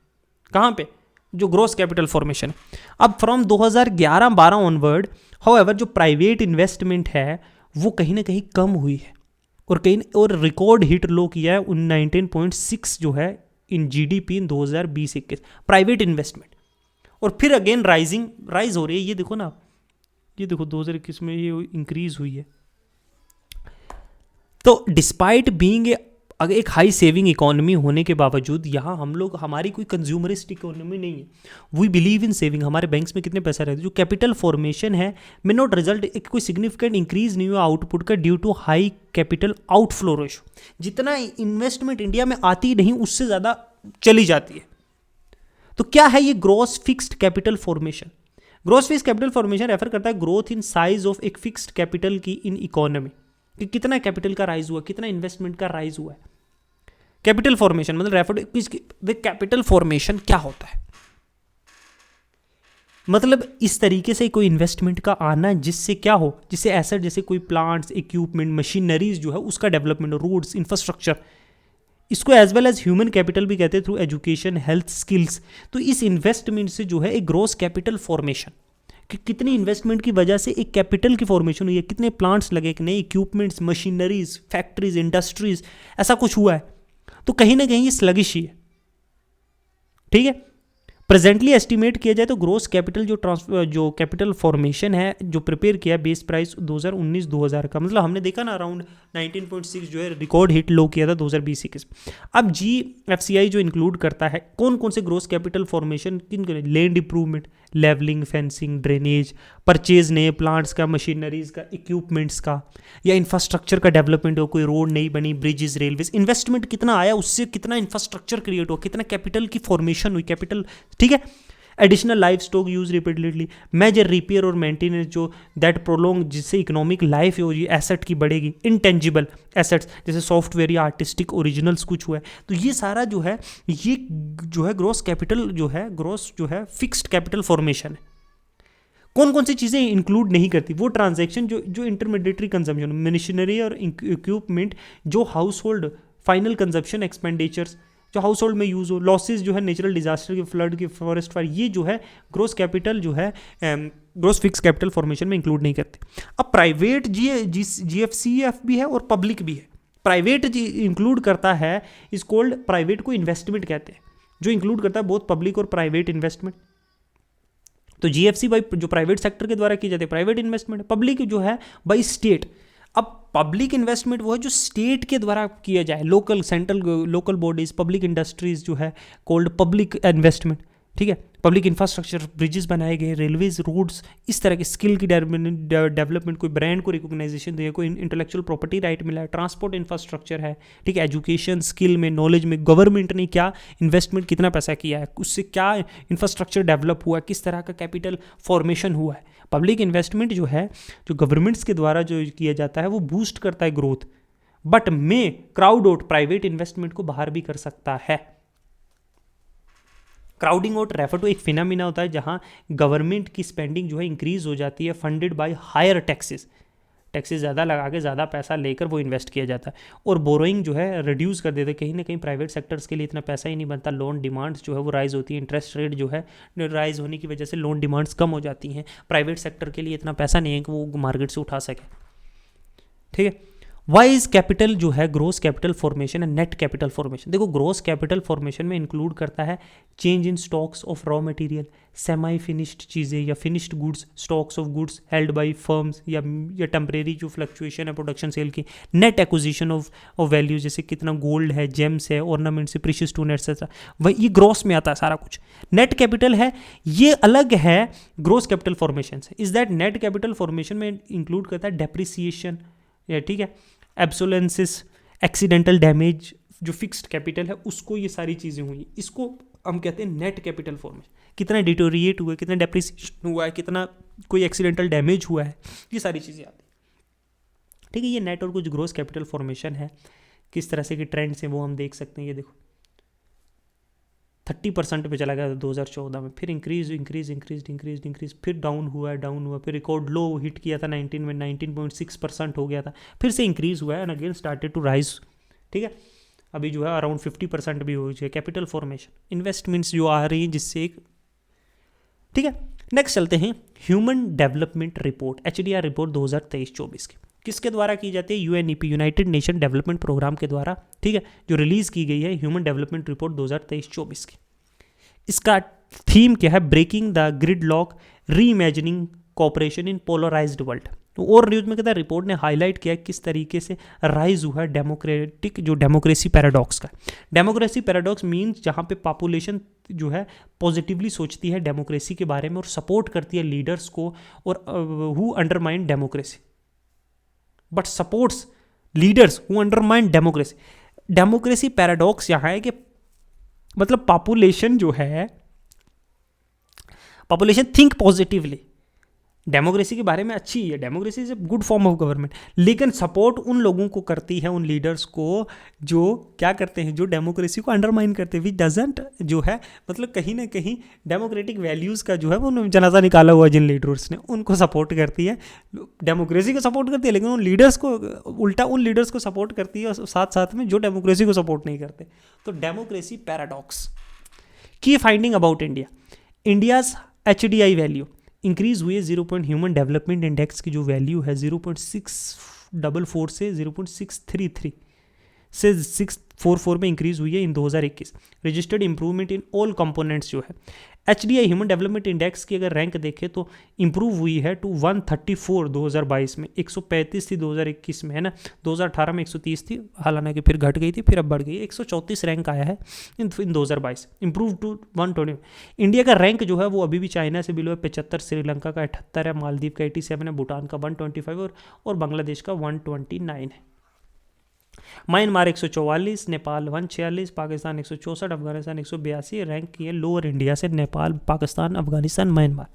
कहाँ पे, जो ग्रोस कैपिटल फॉर्मेशन है। अब फ्रॉम 2011-12 ऑनवर्ड हाउएवर जो प्राइवेट इन्वेस्टमेंट है वो कहीं ना कहीं कम हुई है और रिकॉर्ड हिट लो किया है 19.6 जो है इन GDP इन 2020-21 प्राइवेट इन्वेस्टमेंट, और फिर अगेन राइज हो रही है। ये देखो ना, ये देखो 2021 में ये इंक्रीज हुई है। तो डिस्पाइट बीइंग अगर एक हाई सेविंग इकोनॉमी होने के बावजूद यहाँ हम लोग, हमारी कोई कंज्यूमरिस्ट इकोनॉमी नहीं है, वी बिलीव इन सेविंग। हमारे बैंक्स में कितने पैसा रहते हैं, जो कैपिटल फॉर्मेशन है मे नॉट रिजल्ट, एक कोई सिग्निफिकेंट इंक्रीज नहीं हुआ आउटपुट का due to high capital outflow ratio. जितना इन्वेस्टमेंट इंडिया में आती नहीं उससे ज़्यादा चली जाती है। तो क्या है ये gross fixed capital formation? Gross fixed capital formation refer करता है ग्रोथ इन साइज ऑफ एक फिक्स्ड कैपिटल की इन इकोनॉमी, कि कितना कैपिटल का राइज हुआ, कितना इन्वेस्टमेंट का राइज हुआ है। कैपिटल फॉर्मेशन मतलब रेफर कैपिटल फॉर्मेशन क्या होता है, मतलब इस तरीके से कोई इन्वेस्टमेंट का आना जिससे क्या हो, जिससे एसेट जैसे कोई प्लांट्स, इक्विपमेंट, मशीनरीज जो है उसका डेवलपमेंट, रोड्स, इंफ्रास्ट्रक्चर, इसको as well as human capital भी कहते हैं थ्रू एजुकेशन, हेल्थ, स्किल्स। तो इस इन्वेस्टमेंट से जो है एक ग्रोस कैपिटल फॉर्मेशन, कि कितनी इन्वेस्टमेंट की वजह से एक कैपिटल की फॉर्मेशन हुई है, कितने प्लांट्स लगे, नए इक्विपमेंट्स, मशीनरीज, फैक्ट्रीज, इंडस्ट्रीज, ऐसा कुछ हुआ है। तो कहीं ना कहीं ये स्लगिश ही है। ठीक है, प्रेजेंटली एस्टिमेट किया जाए तो ग्रोस कैपिटल जो कैपिटल फॉर्मेशन है जो प्रिपेयर किया बेस प्राइस 2019-2000 का, मतलब हमने देखा ना अराउंड 19.6 जो है रिकॉर्ड हिट लो किया था 2020-21। अब GFCI जो इंक्लूड करता है कौन कौन से ग्रोस कैपिटल फॉर्मेशन, किन, land improvement, levelling, fencing, drainage, purchase नए प्लांट्स का, मशीनरीज का, इक्विपमेंट्स का, या इंफ्रास्ट्रक्चर का डेवलपमेंट हो, कोई रोड नहीं बनी, ब्रिजेस, रेलवेज, इन्वेस्टमेंट कितना आया, उससे कितना इंफ्रास्ट्रक्चर क्रिएट हो, कितना कैपिटल की फॉर्मेशन हुई, कैपिटल। ठीक है, additional life stock use repeatedly, major repair और मेंटेनेंस जो दैट प्रोलोंग, जिससे इकोनॉमिक लाइफ होगी, एसेट की बढ़ेगी, इनटेंजिबल एसेट्स जैसे सॉफ्टवेयर या आर्टिस्टिक ओरिजिनल्स कुछ हुआ है। तो ये सारा जो है ये जो है ग्रोस कैपिटल जो है ग्रोस जो है फिक्स्ड कैपिटल फॉर्मेशन है। कौन कौन सी चीज़ें इंक्लूड नहीं करती, वो ट्रांजैक्शन जो इंटरमीडिएटरी कंजम्पशन, मशीनरी और इक्विपमेंट, जो house hold final consumption expenditures जो हाउस होल्ड में यूज़ हो, लॉसेज जो है नेचुरल डिजास्टर की, फ्लड की, फॉरेस्ट फायर, ये जो है ग्रोस कैपिटल जो है ग्रोस फिक्स कैपिटल फॉर्मेशन में इंक्लूड नहीं करते। अब प्राइवेट GFCF भी है और पब्लिक भी है। प्राइवेट इंक्लूड करता है इस कोल्ड, प्राइवेट को इन्वेस्टमेंट कहते हैं, जो इंक्लूड करता है बोथ पब्लिक और प्राइवेट इन्वेस्टमेंट। तो GFC बाई जो प्राइवेट सेक्टर के द्वारा की जाती है प्राइवेट इन्वेस्टमेंट, पब्लिक जो है बाई स्टेट। अब पब्लिक इन्वेस्टमेंट वो है जो स्टेट के द्वारा किया जाए, local, central, local bodies, public industries जो है कोल्ड पब्लिक इन्वेस्टमेंट। ठीक है, पब्लिक इंफ्रास्ट्रक्चर, ब्रिजेस बनाए गए, रेलवेज, रोड्स, इस तरह के स्किल की डेवलपमेंट, कोई ब्रांड को रिकॉग्नाइजेशन दिया, कोई इंटेलेक्चुअल प्रॉपर्टी राइट मिला है, ट्रांसपोर्ट इंफ्रास्ट्रक्चर है। ठीक है, एजुकेशन, स्किल में, नॉलेज में गवर्नमेंट ने क्या इन्वेस्टमेंट, कितना पैसा किया है, उससे क्या इंफ्रास्ट्रक्चर डेवलप हुआ है, किस तरह का कैपिटल फॉर्मेशन हुआ है। पब्लिक इन्वेस्टमेंट जो है जो गवर्नमेंट्स के द्वारा जो किया जाता है वो बूस्ट करता है ग्रोथ, बट में क्राउड आउट प्राइवेट इन्वेस्टमेंट को बाहर भी कर सकता है। क्राउडिंग आउट रेफर टू एक फिनोमिना होता है जहां गवर्नमेंट की स्पेंडिंग जो है इंक्रीज हो जाती है funded by higher taxes, taxes ज़्यादा लगा के ज़्यादा पैसा लेकर वो इन्वेस्ट किया जाता है, और बोरोइंग जो है रिड्यूस कर देते हैं। कहीं ना कहीं प्राइवेट सेक्टर्स के लिए इतना पैसा ही नहीं बनता, लोन डिमांड्स जो है वो राइज होती है, इंटरेस्ट रेट जो है राइज होने की वजह से लोन डिमांड्स कम हो जाती हैं, प्राइवेट सेक्टर के लिए इतना पैसा नहीं है कि वो मार्केट से उठा सके। ठीक है, वाई इज कैपिटल जो है gross capital formation and net capital formation. देखो ग्रोस कैपिटल फॉर्मेशन में इंक्लूड करता है change in stocks of raw material, semi finished चीज़ें या finished goods, stocks of goods held by firms या टेम्परेरी जो फ्लक्चुएशन है प्रोडक्शन सेल की, नेट एक्विजिशन ऑफ वैल्यू जैसे कितना गोल्ड है, जेम्स है, ऑर्नामेंट्स है, प्रीशियस स्टोन एटसेट्रा, वही ये ग्रोस में आता है सारा कुछ। नेट कैपिटल है ये अलग है ग्रोस कैपिटल फॉर्मेशन से, is that net capital formation में इंक्लूड करता है डेप्रिसिएशन, ठीक है, एब्सोलेंसिस, एक्सीडेंटल डैमेज, जो फिक्स्ड कैपिटल है उसको, ये सारी चीज़ें हुई, इसको हम कहते हैं नेट कैपिटल फॉर्मेशन। कितना डिटोरिएट हुआ है, कितना डेप्रिसिएशन हुआ है, कितना कोई एक्सीडेंटल डैमेज हुआ है, ये सारी चीज़ें आती हैं। ठीक है, ये नेट और कुछ ग्रोस कैपिटल फॉर्मेशन है, किस तरह से कि ट्रेंड्स हैं वो हम देख सकते हैं। ये देखो 30% पे चला गया 2014 में, फिर इंक्रीज, फिर डाउन हुआ, फिर रिकॉर्ड लो हिट किया था 19 में, 19.6% हो गया था, फिर से इंक्रीज हुआ है and again started to rise. ठीक है, अभी जो है अराउंड 50% भी हो जाए कैपिटल फॉर्मेशन, इन्वेस्टमेंट्स जो आ रही हैं जिससे एक। ठीक है, नेक्स्ट चलते हैं human development report, HDR report 2023-24 की, किसके द्वारा की जाती है, UNEP, United Nation development Programme के द्वारा। ठीक है, जो रिलीज की गई है ह्यूमन डेवलपमेंट रिपोर्ट 2023-24 की। इसका थीम क्या है, breaking the gridlock, reimagining cooperation in polarised world. तो और न्यूज में कहता है रिपोर्ट ने हाईलाइट किया किस तरीके से राइज हुआ है डेमोक्रेटिक जो डेमोक्रेसी पैराडॉक्स का। डेमोक्रेसी पैराडॉक्स मीन्स जहाँ पे पॉपुलेशन जो है पॉजिटिवली सोचती है डेमोक्रेसी के बारे में और सपोर्ट करती है लीडर्स को, और who undermine democracy but supports leaders who undermine democracy. Democracy paradox यहाँ है कि मतलब पॉपुलेशन जो है, पॉपुलेशन थिंक पॉजिटिवली, डेमोक्रेसी के बारे में अच्छी है, democracy is a good form of government, लेकिन सपोर्ट उन लोगों को करती है, उन लीडर्स को जो क्या करते हैं, जो डेमोक्रेसी को अंडरमाइन करते हैं, विच डजंट जो है मतलब कहीं ना कहीं डेमोक्रेटिक वैल्यूज़ का जो है वो जनाजा निकाला हुआ जिन लीडर्स ने, उनको सपोर्ट करती है, डेमोक्रेसी को सपोर्ट करती है, लेकिन उन लीडर्स को उल्टा उन लीडर्स को सपोर्ट करती है और साथ साथ में जो डेमोक्रेसी को सपोर्ट नहीं करते। तो डेमोक्रेसी पैराडॉक्स। की finding about India, India's HDI value increase हुई है 0 पॉइंट, ह्यूमन डेवलपमेंट इंडेक्स की जो वैल्यू है 0.644 से 0.633 से 644 में इंक्रीज हुई है इन 2021। Registered improvement in all components जो है HDI ह्यूमन डेवलपमेंट इंडेक्स की अगर रैंक देखें तो इंप्रूव हुई है टू 134 2022 में, 135 थी 2021 में, है ना, 2018 में 130 थी, हालांकि फिर घट गई थी, फिर अब बढ़ गई, 134 रैंक आया है इन 2022, इंप्रूव टू 120। इंडिया का रैंक जो है वो अभी भी चाइना से बिलो है 75, श्रीलंका का 78 है, मालदीव का 87 है, भूटान का 125 और बांग्लादेश का 129 है। म्यांमार 144, नेपाल 146, पाकिस्तान 164, अफगानिस्तान 182 रैंक की है लोअर इंडिया से, Nepal, Pakistan, Afghanistan, Myanmar.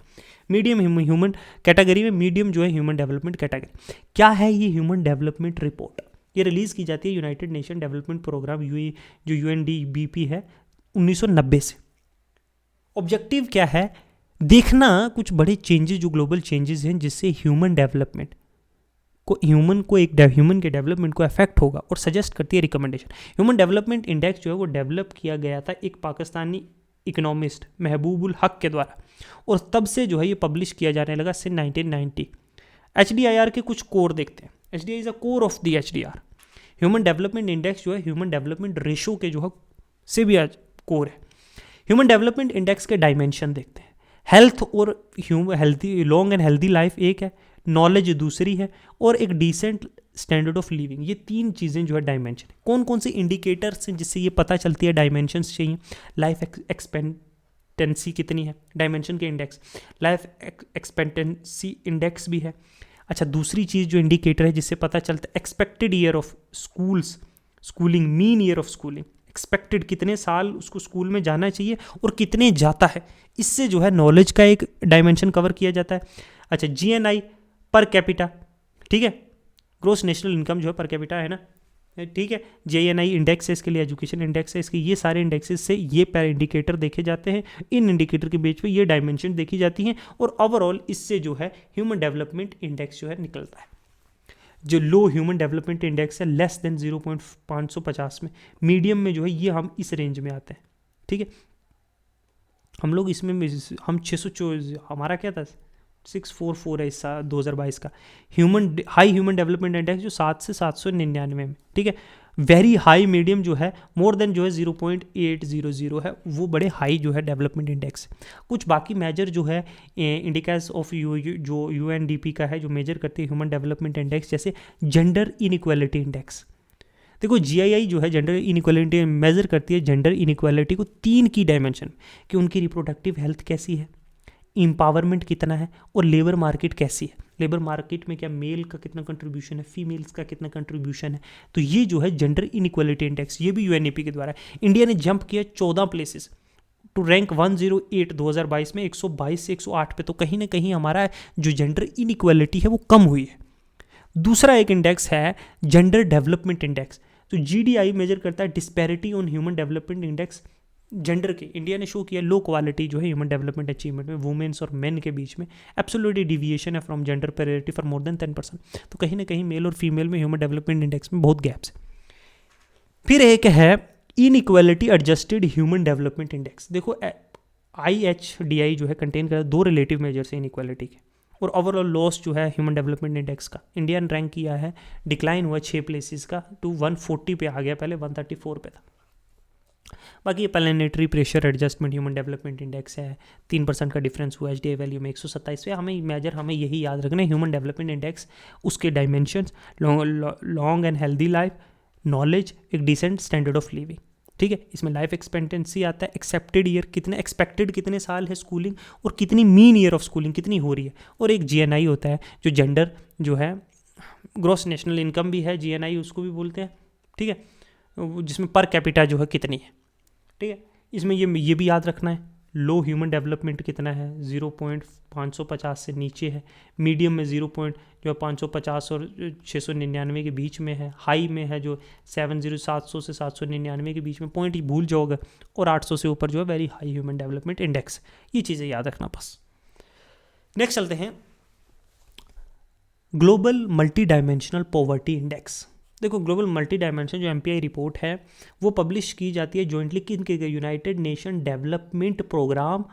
Medium human category में, मीडियम जो है ह्यूमन डेवलपमेंट कैटेगरी। क्या है ये ह्यूमन डेवलपमेंट रिपोर्ट, ये रिलीज़ की जाती है यूनाइटेड नेशन डेवलपमेंट प्रोग्राम जो UNDP है 1990 से। ऑब्जेक्टिव क्या है, देखना कुछ बड़े चेंजेस जो ग्लोबल चेंजेस हैं जिससे ह्यूमन डेवलपमेंट को ह्यूमन के डेवलपमेंट को अफेक्ट होगा, और सजेस्ट करती है रिकमेंडेशन। ह्यूमन डेवलपमेंट इंडेक्स जो है वो डेवलप किया गया था एक पाकिस्तानी इकोनॉमिस्ट महबूबुल हक के द्वारा, और तब से जो है ये पब्लिश किया जाने लगा सिंस 1990। HDIR के कुछ कोर देखते हैं। HDI is a core of the HDR। Human development index जो है ह्यूमन डेवलपमेंट रेशो के जो है से भी कोर है। ह्यूमन डेवलपमेंट इंडेक्स के डायमेंशन देखते हैं। हेल्थ और healthy long and healthy life एक है, नॉलेज दूसरी है, और एक डिसेंट स्टैंडर्ड ऑफ लिविंग, ये तीन चीज़ें जो है डायमेंशन। कौन कौन से इंडिकेटर्स हैं जिससे ये पता चलती है डायमेंशंस चाहिए, लाइफ एक्सपेक्टेंसी कितनी है, डायमेंशन के इंडेक्स, लाइफ एक्सपेक्टेंसी इंडेक्स भी है। अच्छा, दूसरी चीज़ जो इंडिकेटर है जिससे पता चलता है expected year of schooling, mean year of schooling, expected कितने साल उसको स्कूल में जाना चाहिए और कितने जाता है, इससे जो है नॉलेज का एक डायमेंशन कवर किया जाता है। अच्छा, GNI पर कैपिटा, ठीक है, ग्रोस नेशनल इनकम जो है पर कैपिटा है ना, ठीक है। JNI इंडेक्स है इसके लिए, एजुकेशन इंडेक्स है इसके, ये सारे इंडेक्सेस से ये पैर इंडिकेटर देखे जाते हैं, इन इंडिकेटर के बेस पे ये डायमेंशन देखी जाती हैं, और ओवरऑल इससे जो है ह्यूमन डेवलपमेंट इंडेक्स जो है निकलता है। जो लो ह्यूमन डेवलपमेंट इंडेक्स है लेस देन 0.550 में, मीडियम में जो है ये हम इस रेंज में आते हैं, ठीक है। हम लोग इसमें हम 600 हमारा क्या था 644 है इस साल 2022 का हाई ह्यूमन डेवलपमेंट इंडेक्स जो 7 से 799 में, ठीक है। वेरी हाई मीडियम जो है मोर देन जो है 0.800 है, वो बड़े हाई जो है डेवलपमेंट इंडेक्स। कुछ बाकी मेजर जो है इंडिकेटर्स ऑफ जो UNDP का है जो मेजर करती है ह्यूमन डेवलपमेंट इंडेक्स, जैसे जेंडर इनइक्वालिटी इंडेक्स। देखो GII जो है जेंडर इनइक्वालिटी मेजर करती है जेंडर इनइक्वालिटी को 3 की डायमेंशन, कि उनकी रिप्रोडक्टिव हेल्थ कैसी है, एम्पावरमेंट कितना है, और लेबर मार्केट कैसी है। लेबर मार्केट में क्या मेल का कितना कंट्रीब्यूशन है, फीमेल्स का कितना कंट्रीब्यूशन है। तो ये जो है जेंडर इनइक्वालिटी इंडेक्स, ये भी UNEP के द्वारा है। इंडिया ने जंप किया 14 प्लेसेस टू रैंक 108 2022 में, 122 से 108 पे। तो कहीं ना कहीं हमारा जो जेंडर इनइक्वालिटी है वो कम हुई है। दूसरा एक इंडेक्स है जेंडर डेवलपमेंट इंडेक्स, तो GDI मेजर करता है disparity on human development index gender के। इंडिया ने शो किया लो क्वालिटी जो है ह्यूमन डेवलपमेंट अचीवमेंट में वुमेन्स और मेन के बीच में एब्सोल्यूटली डिविएशन है from gender parity for more than 10%। तो कहीं ना कहीं मेल और फीमेल में ह्यूमन डेवलपमेंट इंडेक्स में बहुत गैप्स है। फिर एक है inequality adjusted human development index. देखो IHDI जो है कंटेन करता है 2 रिलेटिव मेजर्स है इनइक्वालिटी के, और ओवरऑल लॉस जो है ह्यूमन डेवलपमेंट इंडेक्स का इंडिया ने रैंक किया है, डिक्लाइन हुआ 6 प्लेसेस का टू 140 पे आ गया, पहले 134 पे था। बाकी ये planetary pressure adjustment human development index है, 3% का डिफरेंस हुआ HDI वैल्यू में 127 पे। हमें यही याद रखना है ह्यूमन डेवलपमेंट इंडेक्स, उसके dimensions long and healthy life, knowledge, एक डिसेंट स्टैंडर्ड ऑफ लिविंग, ठीक है। इसमें लाइफ एक्सपेक्टेंसी आता है, एक्सेप्टेड ईयर कितने, एक्सपेक्टेड कितने साल है स्कूलिंग, और कितनी मीन ईयर ऑफ स्कूलिंग कितनी हो रही है, और एक GNI होता है जो जेंडर जो है ग्रॉस नेशनल इनकम भी है, GNI उसको भी बोलते हैं, ठीक है, जिसमें पर कैपिटा जो है कितनी है, ठीक है। इसमें ये भी याद रखना है लो ह्यूमन डेवलपमेंट कितना है, 0.550 से नीचे है, मीडियम में 0.550 और 699 के बीच में है, हाई में है जो 700 से 799 के बीच में, पॉइंट ही भूल जाओगे, और 800 से ऊपर जो है very high human development index. ये चीज़ें याद रखना बस। नेक्स्ट चलते हैं global multi dimensional poverty index. देखो ग्लोबल मल्टी डायमेंशन जो MPI रिपोर्ट है वो पब्लिश की जाती है जॉइंटली किन के, United Nation development programme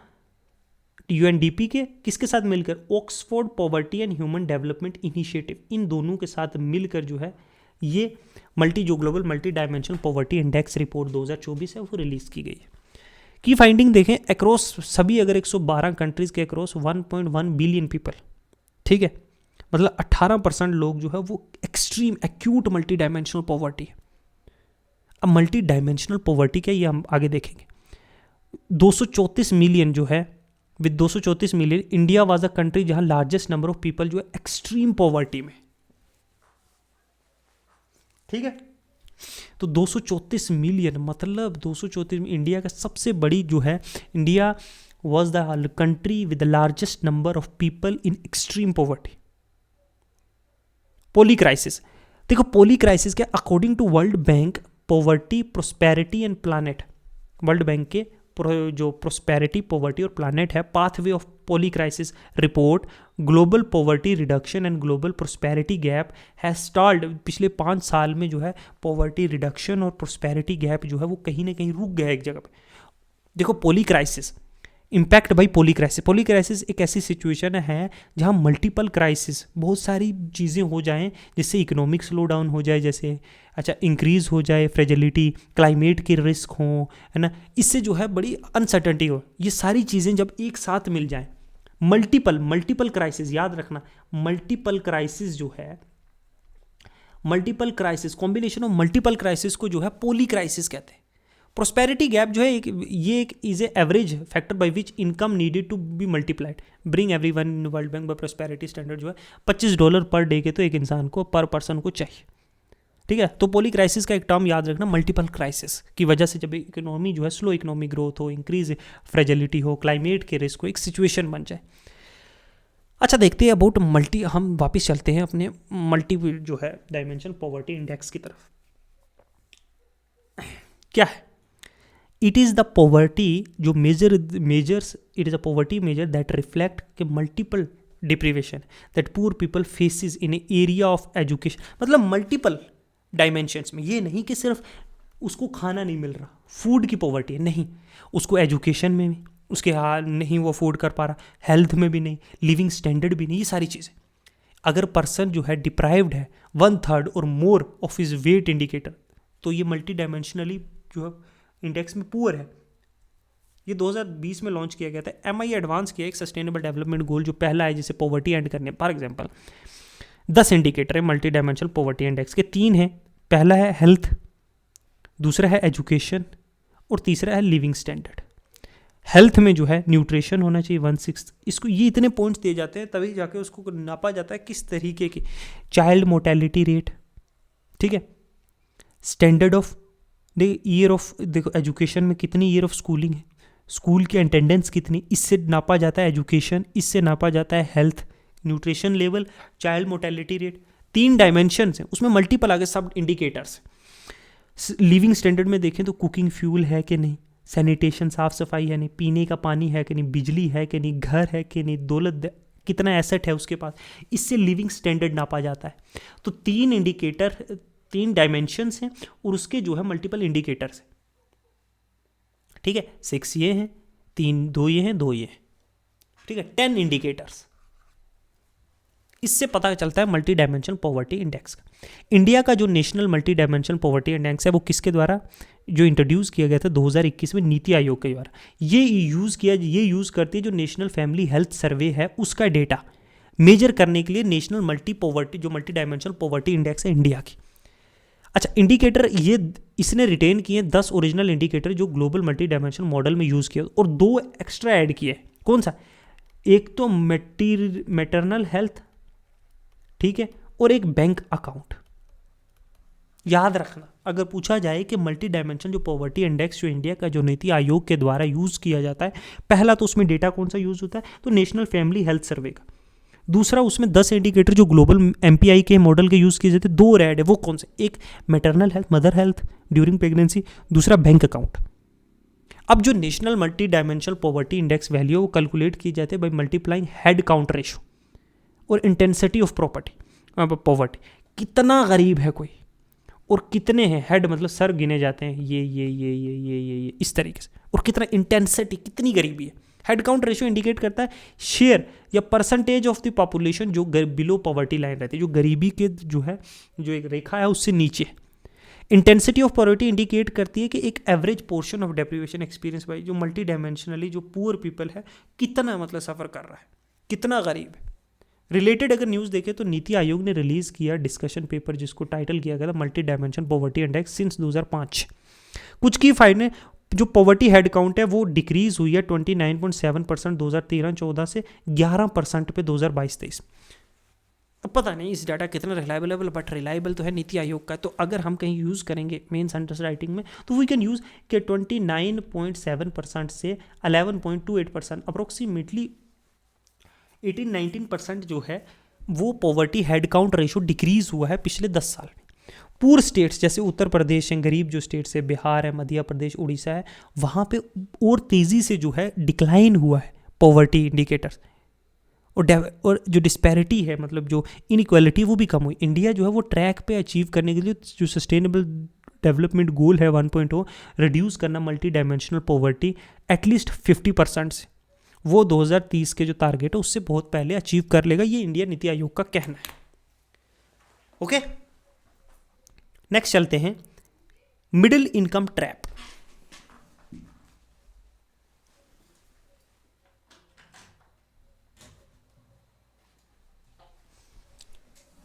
UNDP के किसके साथ मिलकर, Oxford poverty and human development initiative, इन दोनों के साथ मिलकर जो है ये global multi dimensional poverty index report 2024 है वो रिलीज की गई है। की फाइंडिंग देखें अक्रॉस सभी, अगर 112 कंट्रीज के अक्रॉस 1.1 बिलियन पीपल, ठीक है, मतलब 18% लोग जो है वो extreme acute multi dimensional poverty है। अब मल्टी डायमेंशनल पॉवर्टी क्या, ये हम आगे देखेंगे। 234 मिलियन जो है, with 234 million India was a country जहां लार्जेस्ट नंबर ऑफ पीपल जो है एक्सट्रीम पॉवर्टी में, ठीक है। तो 234 मिलियन मतलब 234 में इंडिया का सबसे बड़ी जो है, India was the country with the largest number of people in extreme poverty. Polycrisis, देखो पोली क्राइसिस के according to world bank poverty prosperity and planet, world bank के जो प्रोस्पेरिटी पॉवर्टी और प्लानट है pathway of polycrisis report, global poverty reduction and global prosperity gap has stalled. पिछले 5 साल में जो है पॉवर्टी रिडक्शन और प्रोस्पेरिटी गैप जो है वो कहीं ना कहीं रुक गया एक जगह पे। देखो पोली crisis, impact by poly crisis. Poly crisis एक ऐसी सिचुएशन है जहाँ मल्टीपल क्राइसिस, बहुत सारी चीज़ें हो जाएं जिससे इकोनॉमिक स्लो डाउन हो जाए, जैसे अच्छा इंक्रीज हो जाए फ्रेजिलिटी, क्लाइमेट के रिस्क हो, है ना, इससे जो है बड़ी अनसर्टेनिटी हो। ये सारी चीज़ें जब एक साथ मिल जाएं, मल्टीपल क्राइसिस, याद रखना मल्टीपल क्राइसिस जो है, multiple crisis, combination of multiple crisis को जो है पोली क्राइसिस कहते हैं। प्रोस्पेरिटी गैप जो है एक is a average factor by which income needed to be multiplied bring everyone in world bank by prosperity standard जो है $25 पर डे के तो एक इंसान को पर पर्सन को चाहिए, ठीक है। तो पोली क्राइसिस का एक टर्म याद रखना, मल्टीपल क्राइसिस की वजह से जब इकोनॉमी जो है स्लो इकोनॉमिक ग्रोथ हो, इंक्रीज फ्रेजिलिटी हो, क्लाइमेट के रिस्क हो, एक सिचुएशन बन जाए। अच्छा देखते हैं अबाउट हम वापस चलते हैं अपने मल्टी जो है डायमेंशन पॉवर्टी इंडेक्स की तरफ। क्या है? इट इज़ द पॉवर्टी जो measures it is a poverty measure that reflect के multiple deprivation that poor people faces in area of education, मतलब मल्टीपल डायमेंशंस में। ये नहीं कि सिर्फ उसको खाना नहीं मिल रहा, फूड की पॉवर्टी है, नहीं, उसको एजुकेशन में भी उसके हाल नहीं वो अफोर्ड कर पा रहा, हेल्थ में भी नहीं, लिविंग स्टैंडर्ड भी नहीं, ये सारी चीज़ें। अगर पर्सन जो है डिप्राइव्ड है 1/3 और more of his weight indicator, तो ये मल्टी डायमेंशनली जो है इंडेक्स में पुअर है। ये 2020 में लॉन्च किया गया था, MI एडवांस किया एक सस्टेनेबल डेवलपमेंट गोल जो पहला है जिसे पॉवर्टी एंड करने। फॉर एग्जांपल 10 इंडिकेटर है मल्टी डायमेंशनल पॉवर्टी इंडेक्स के, 3 हैं। पहला है हेल्थ, दूसरा है एजुकेशन और तीसरा है लिविंग स्टैंडर्ड। हेल्थ में जो है न्यूट्रिशन होना चाहिए 1/6। इसको ये इतने पॉइंट्स दिए जाते हैं तभी जाके उसको नापा जाता है किस तरीके की। चाइल्ड मोर्टेलिटी रेट, ठीक है, standard of the year of, देखो एजुकेशन में कितनी ईयर ऑफ स्कूलिंग है, स्कूल की अटेंडेंस कितनी, इससे नापा जाता है एजुकेशन, इससे नापा जाता है health, nutrition level, child mortality rate. 3 dimensions हैं, उसमें मल्टीपल आगे सब इंडिकेटर्स। लिविंग स्टैंडर्ड में देखें तो कुकिंग फ्यूल है कि नहीं, सैनिटेशन साफ सफाई है नहीं, पीने का पानी है कि नहीं, बिजली है कि नहीं, घर है कि नहीं, दौलत कितना एसेट है उसके पास, इससे लिविंग स्टैंडर्ड नापा जाता है। तो 3 इंडिकेटर, 3 डायमेंशंस हैं और उसके जो है मल्टीपल इंडिकेटर्स हैं, ठीक है। 6 ये हैं, 2 ये हैं, 2 ये हैं, ठीक है, 10 इंडिकेटर्स। इससे पता चलता है मल्टी डायमेंशनल पॉवर्टी इंडेक्स का। इंडिया का जो national multi dimensional poverty index है वो किसके द्वारा जो इंट्रोड्यूस किया गया था 2021 में, नीति आयोग के द्वारा। ये यूज़ करती है जो नेशनल फैमिली हेल्थ सर्वे है उसका डेटा मेजर करने के लिए national multi dimensional poverty index है इंडिया की। अच्छा, इंडिकेटर ये इसने रिटेन किए 10 ओरिजिनल इंडिकेटर जो ग्लोबल मल्टी डायमेंशनल मॉडल में यूज़ किए और 2 एक्स्ट्रा ऐड किए। कौन सा? एक तो मैटरनल हेल्थ, ठीक है, और एक बैंक अकाउंट। याद रखना, अगर पूछा जाए कि मल्टी डायमेंशन जो पॉवर्टी इंडेक्स जो इंडिया का जो नीति आयोग के द्वारा यूज़ किया जाता है, पहला तो उसमें डेटा कौन सा यूज़ होता है, तो नेशनल फैमिली हेल्थ सर्वे का। दूसरा उसमें 10 इंडिकेटर जो ग्लोबल MPI के मॉडल के यूज़ किए जाते हैं, 2 ऐड है, वो कौन से? एक maternal health, mother health during pregnancy, दूसरा बैंक अकाउंट। अब जो national multi dimensional poverty index value वो कैलकुलेट की जाती है by multiplying head count ratio और इंटेंसिटी ऑफ पॉवर्टी। कितना गरीब है कोई और कितने हैं, हेड मतलब सर गिने जाते हैं, ये इस तरीके से, और कितना इंटेंसिटी, कितनी गरीबी है। हेड काउंट रेशियो इंडिकेट करता है शेयर या परसेंटेज ऑफ द पॉपुलेशन जो बिलो पॉवर्टी लाइन रहती है, जो गरीबी के जो है जो एक रेखा है उससे नीचे। इंटेंसिटी ऑफ पॉवर्टी इंडिकेट करती है कि एक average portion of deprivation experience by जो मल्टी डायमेंशनली जो पुअर पीपल है कितना मतलब सफ़र कर रहा है, कितना गरीब है। रिलेटेड अगर न्यूज़ देखें तो नीति आयोग ने रिलीज़ किया डिस्कशन पेपर जिसको टाइटल किया गया था multi dimension poverty index since 2005। कुछ की फाइंड जो पॉवर्टी हेड काउंट है वो डिक्रीज हुई है 29.7% 2013-14 से 11% पे 2022-23। अब पता नहीं इस डाटा कितना रिलायबल है, बट रिलायबल तो है नीति आयोग का। तो अगर हम कहीं यूज़ करेंगे मेंस अंडर राइटिंग में तो वी कैन यूज़ कि 29.7% से 11.28% अप्रोक्सीमेटली 18-19% जो है वो poverty head count ratio decrease हुआ है पिछले 10 साल में। पूर स्टेट्स जैसे उत्तर प्रदेश हैं, गरीब जो स्टेट्स है, बिहार है, मध्य प्रदेश, उड़ीसा है, वहाँ पे और तेज़ी से जो है डिक्लाइन हुआ है पॉवर्टी इंडिकेटर्स और जो डिस्पैरिटी है मतलब जो इनइक्वालिटी वो भी कम हुई। इंडिया जो है वो ट्रैक पे अचीव करने के लिए जो सस्टेनेबल डेवलपमेंट गोल है 1.0 रिड्यूस करना मल्टी डायमेंशनल पॉवर्टी एटलीस्ट 50% से, वो 2030 के जो टारगेट है उससे बहुत पहले अचीव कर लेगा, ये इंडिया नीति आयोग का कहना है। ओके, नेक्स्ट चलते हैं मिडिल इनकम ट्रैप।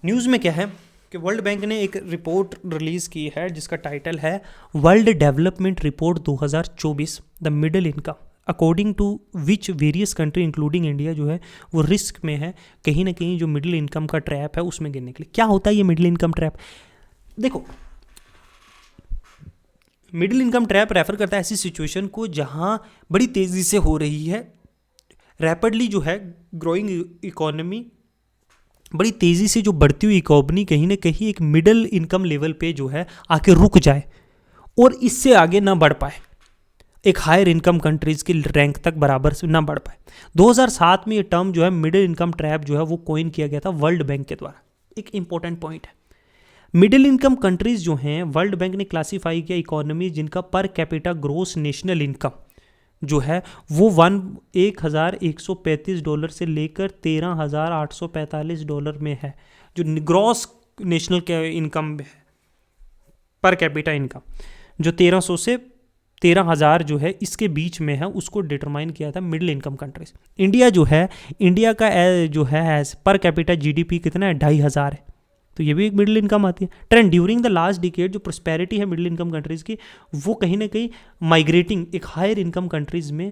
न्यूज़ में क्या है कि वर्ल्ड बैंक ने एक रिपोर्ट रिलीज़ की है जिसका टाइटल है world development report 2024 the middle income, according to which various country including India जो है वो रिस्क में है कहीं ना कहीं जो मिडिल इनकम का ट्रैप है उसमें गिरने के लिए। क्या होता है ये मिडिल इनकम ट्रैप? देखो, मिडिल इनकम ट्रैप रेफर करता है ऐसी सिचुएशन को जहां बड़ी तेज़ी से हो रही है रैपिडली जो है ग्रोइंग इकोनॉमी, बड़ी तेज़ी से जो बढ़ती हुई इकोनॉमी कहीं ना कहीं एक मिडिल इनकम लेवल पे जो है आके रुक जाए और इससे आगे ना बढ़ पाए, एक हायर इनकम कंट्रीज की रैंक तक बराबर से ना बढ़ पाए। 2007 में ये टर्म जो है मिडिल इनकम ट्रैप जो है वो कॉइन किया गया था वर्ल्ड बैंक के द्वारा। एक इंपॉर्टेंट पॉइंट है, मिडिल इनकम कंट्रीज जो हैं वर्ल्ड बैंक ने क्लासीफाई किया इकोनॉमी जिनका per capita gross national income जो है वो 1135 डॉलर से लेकर 13,845 डॉलर में है, जो ग्रॉस नेशनल इनकम है, पर कैपिटा इनकम जो 1300 से 13,000 जो है इसके बीच में है, उसको डिटरमाइन किया था मिडिल इनकम कंट्रीज। इंडिया जो है, इंडिया का जो है एज पर कैपिटा जीडीपी कितना है, 2,500 है, तो ये भी एक मिडिल इनकम आती है। Trend during the last decade जो प्रोस्पेरिटी है मिडिल इनकम कंट्रीज की, वो कहीं ना कहीं माइग्रेटिंग एक हायर इनकम कंट्रीज में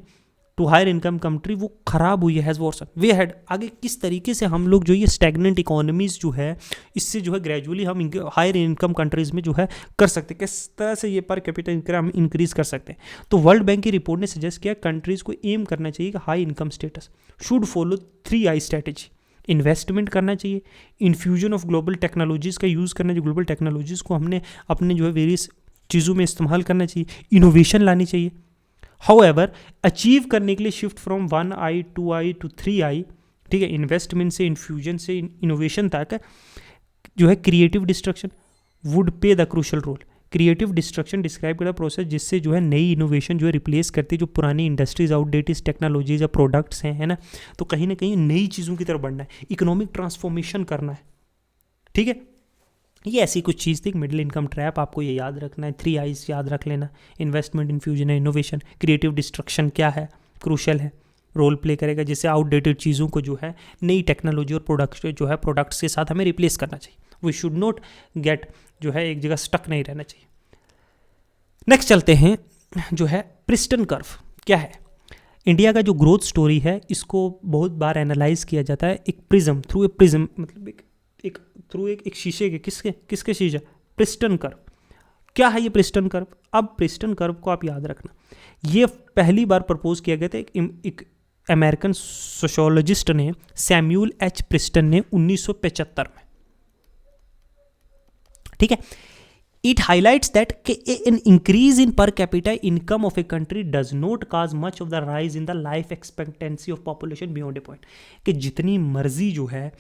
टू हायर इनकम कंट्री वो खराब हुई है, हैज़ वर्सन वे हैड। आगे किस तरीके से हम लोग जो ये स्टैग्नेंट इकोनॉमीज जो है इससे जो है ग्रेजुअली हम हायर इनकम कंट्रीज में जो है कर सकते हैं, किस तरह से ये पर कैपिटल इनकम इंक्रीज कर सकते हैं। तो वर्ल्ड बैंक की रिपोर्ट ने सजेस्ट किया कंट्रीज को एम करना चाहिए कि high income status should follow 3I strategy. Investment करना चाहिए, इन्फ्यूजन ऑफ ग्लोबल टेक्नोलॉजीज़ का यूज़ करना चाहिए, ग्लोबल टेक्नोलॉजीज़ को हमने अपने जो है वेरियस चीज़ों में इस्तेमाल करना चाहिए, इनोवेशन लानी चाहिए। हाउएवर अचीव करने के लिए shift from 1I 2I to 3I, ठीक है, इन्वेस्टमेंट से इन्फ्यूजन से इनोवेशन तक जो है creative destruction would pay the crucial role. Creative destruction describe करता प्रोसेस जिससे जो है नई इनोवेशन जो है रिप्लेस करती है जो पुरानी इंडस्ट्रीज आउटडेटेड टेक्नोलॉजीज या प्रोडक्ट्स हैं, है ना, तो कहीं ना कहीं नई चीज़ों की तरफ बढ़ना है, इकोनॉमिक ट्रांसफॉर्मेशन करना है, ठीक है। ये ऐसी कुछ चीज़ थी, मिडिल इनकम ट्रैप, आपको ये याद रखना है, 3I's याद रख लेना, इन्वेस्टमेंट, इन्फ्यूजन है, इनोवेशन, क्रिएटिव डिस्ट्रक्शन क्या है, क्रूशल है, रोल प्ले करेगा, जिससे आउटडेटेड चीज़ों को जो है नई टेक्नोलॉजी और प्रोडक्ट जो है प्रोडक्ट्स के साथ हमें रिप्लेस करना चाहिए। वी शुड नॉट गेट जो है एक जगह स्टक नहीं रहना चाहिए। नेक्स्ट चलते हैं जो है प्रिस्टन कर्व क्या है। इंडिया का जो ग्रोथ स्टोरी है इसको बहुत बार एनालाइज किया जाता है एक प्रिज्म, थ्रू ए प्रिज्म, मतलब एक थ्रू एक शीशे के, किसके शीशे, प्रिस्टन कर्व। क्या है ये प्रिस्टन कर्व? अब प्रिस्टन कर्व को आप याद रखना, ये पहली बार प्रपोज किया गया था एक अमेरिकन सोशियोलॉजिस्ट ने, सैम्यूल एच प्रिस्टन ने 1975 में, ठीक है। It highlights that an increase in per capita income of a country does not cause much of the rise in the life expectancy of population beyond a point। कि जितनी मर्जी जो है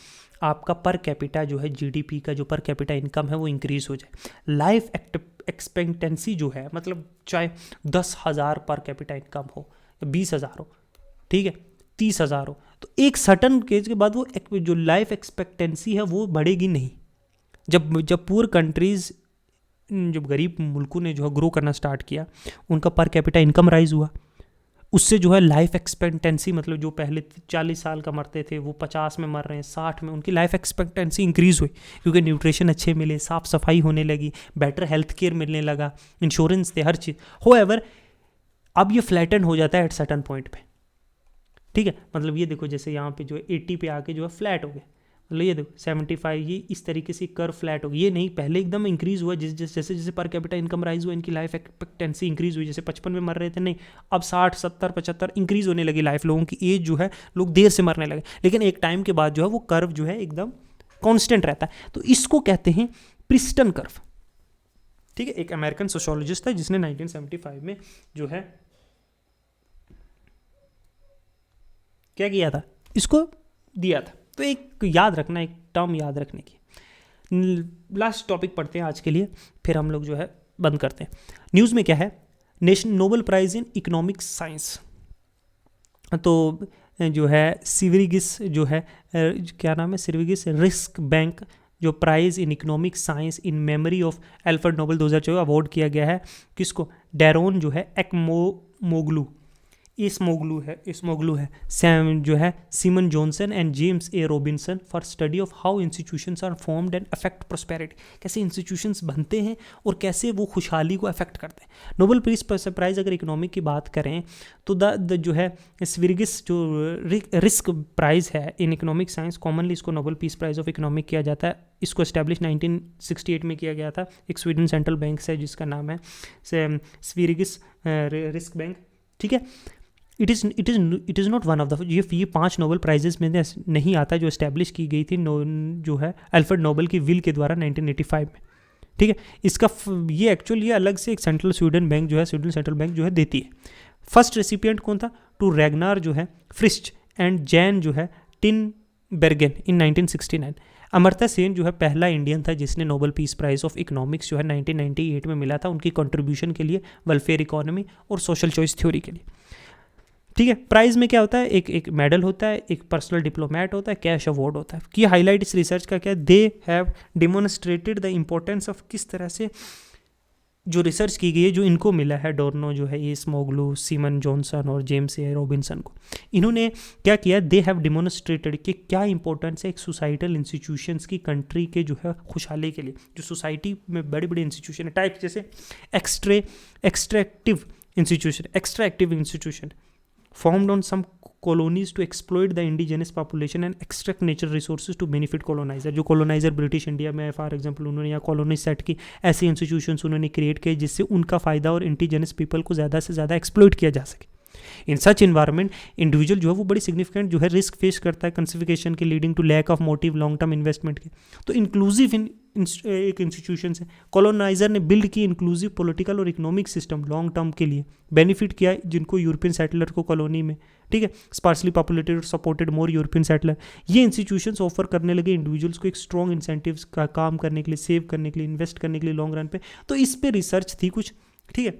आपका पर कैपिटा जो है जीडीपी का जो पर कैपिटा इनकम है वो इंक्रीज हो जाए, लाइफ एक्सपेक्टेंसी जो है मतलब चाहे 10,000 पर कैपिटा इनकम हो, 20,000 हो, ठीक है, 30,000 हो, तो एक सर्टन केज के बाद वो जो लाइफ एक्सपेक्टेंसी है वो बढ़ेगी नहीं। जब पुअर कंट्रीज, जब गरीब मुल्कों ने जो है ग्रो करना स्टार्ट किया, उनका पर कैपिटा इनकम राइज हुआ, उससे जो है लाइफ एक्सपेक्टेंसी, मतलब जो पहले 40 साल का मरते थे वो 50 में मर रहे हैं, 60 में, उनकी लाइफ एक्सपेक्टेंसी इंक्रीज हुई क्योंकि न्यूट्रिशन अच्छे मिले, साफ सफाई होने लगी, बेटर हेल्थ केयर मिलने लगा, इंश्योरेंस थे, हर चीज़। होएवर अब ये फ्लैटन हो जाता है एट सर्टन पॉइंट पे, ठीक है। मतलब ये देखो जैसे यहाँ पे जो है 80 पे आके जो है फ्लैट हो गया, मतलब ये देखो 75, ये इस तरीके से कर्व फ्लैट हो गई। ये नहीं, पहले एकदम इंक्रीज हुआ, जैसे जैसे पर कैपिटा इनकम राइज हुआ, इनकी लाइफ एक्सपेक्टेंसी इंक्रीज हुई, जैसे 55 में मर रहे थे, नहीं अब 60, 70, 75 इंक्रीज होने लगी लाइफ, लोगों की एज जो है, लोग देर से मरने लगे, लेकिन एक टाइम के बाद जो है वो कर्व जो है एकदम कॉन्स्टेंट रहता है। तो इसको कहते हैं प्रिस्टन कर्व, ठीक है। एक अमेरिकन सोशियोलॉजिस्ट था जिसने 1975 में जो है क्या किया था, इसको दिया था। तो एक याद रखना, एक टर्म याद रखने की। लास्ट टॉपिक पढ़ते हैं आज के लिए, फिर हम लोग जो है बंद करते हैं। न्यूज़ में क्या है, national Nobel prize in economic science, तो जो है सिवरिगिस जो है क्या नाम है, सिवरिगिस रिस्क बैंक जो price in economic science in memory of Alfred Nobel 2014 award किया गया है किसको, डैरोन जो है एक्मोमोग्लू, इसमोग्लू है सैम जो है Simon Johnson and James A Robinson for study of how institutions are formed and affect prosperity. कैसे इंस्टीट्यूशंस बनते हैं और कैसे वो खुशहाली को अफेक्ट करते हैं। नोबेल पीस प्राइज़ अगर इकोनॉमिक की बात करें तो द जो है स्विर्गिस जो रिस्क प्राइज़ है इन इकोनॉमिक साइंस, कॉमनली इसको Nobel peace prize of economic किया जाता है। इसको एस्टैब्लिश 1968 में किया गया था, एक स्वीडन सेंट्रल बैंक से जिसका नाम है स्विर्गिस रिस्क बैंक, ठीक है। It is not one of the, ये 5 नोबेल प्राइजेस में नहीं आता जो इस्टेब्लिश की गई थी जो है अल्फ्रेड नोबेल की विल के द्वारा 1985 में, ठीक है। इसका ये एक्चुअली अलग से एक सेंट्रल स्वीडन बैंक जो है, स्वीडन सेंट्रल बैंक जो है देती है। फर्स्ट रेसिपिएंट कौन था? टू रैगनार जो है फ्रिस्ट एंड जैन जो है Tinbergen in 1969। Amartya Sen जो है पहला इंडियन था जिसने Nobel peace prize of economics जो है 1998 में मिला था, उनकी कंट्रीब्यूशन के लिए वेलफेयर इकोनॉमी और सोशल चॉइस थ्योरी के लिए। ठीक है। प्राइज में क्या होता है? एक मेडल होता है, एक पर्सनल डिप्लोमेट होता है, कैश अवार्ड होता है। कि हाईलाइट इस रिसर्च का क्या है? They have demonstrated the importance of, किस तरह से जो रिसर्च की गई है, जो इनको मिला है, डोर्नो जो है, एस्मोग्लू, सीमन जॉनसन और जेम्स ए रॉबिन्सन को, इन्होंने क्या किया? दे हैव डिमोन्स्ट्रेटेड कि क्या इंपॉर्टेंस है एक सोसाइटल इंस्टीट्यूशंस की कंट्री के जो है खुशहाली के लिए। जो सोसाइटी में बड़े बड़े इंस्टीट्यूशन है, टाइप जैसे extractive institution formed on some colonies to exploit the indigenous population and extract natural resources to benefit colonizer। जो colonizer ब्रिटिश इंडिया में फॉर एग्जांपल उन्होंने यहाँ कॉलोनी सेट की, ऐसे इंस्टीट्यूशंस उन्होंने क्रिएट किए जिससे उनका फ़ायदा और इंडिजिनस पीपल को ज़्यादा से ज़्यादा एक्सप्लोइट किया जा सके। इन सच इन्वायरमेंट इंडिविजुअल जो है वो बड़ी सिग्निफिकेंट जो है रिस्क फेस करता है कंसिफिकेशन के, leading to lack of motive long term investment के। तो इंक्लूसिव एक इंस्टीट्यूशन है। कॉलोनाइजर ने बिल्ड की इंक्लूसिव पॉलिटिकल और इकोनॉमिक सिस्टम लॉन्ग टर्म के लिए, बेनिफिट किया जिनको यूरोपियन सेटलर को कॉलोनी में, ठीक है, स्पार्सली पॉपुलेटेड और सपोर्टेड मोर यूरोपियन सेटलर। ये इंस्टीट्यूशंस ऑफर करने लगे इंडिविजुअल्स को एक स्ट्रॉन्ग इंसेंटिव्स का काम करने के लिए, सेव करने के लिए, इन्वेस्ट करने के लिए लॉन्ग रन पे। तो इस पे रिसर्च थी कुछ, ठीक है।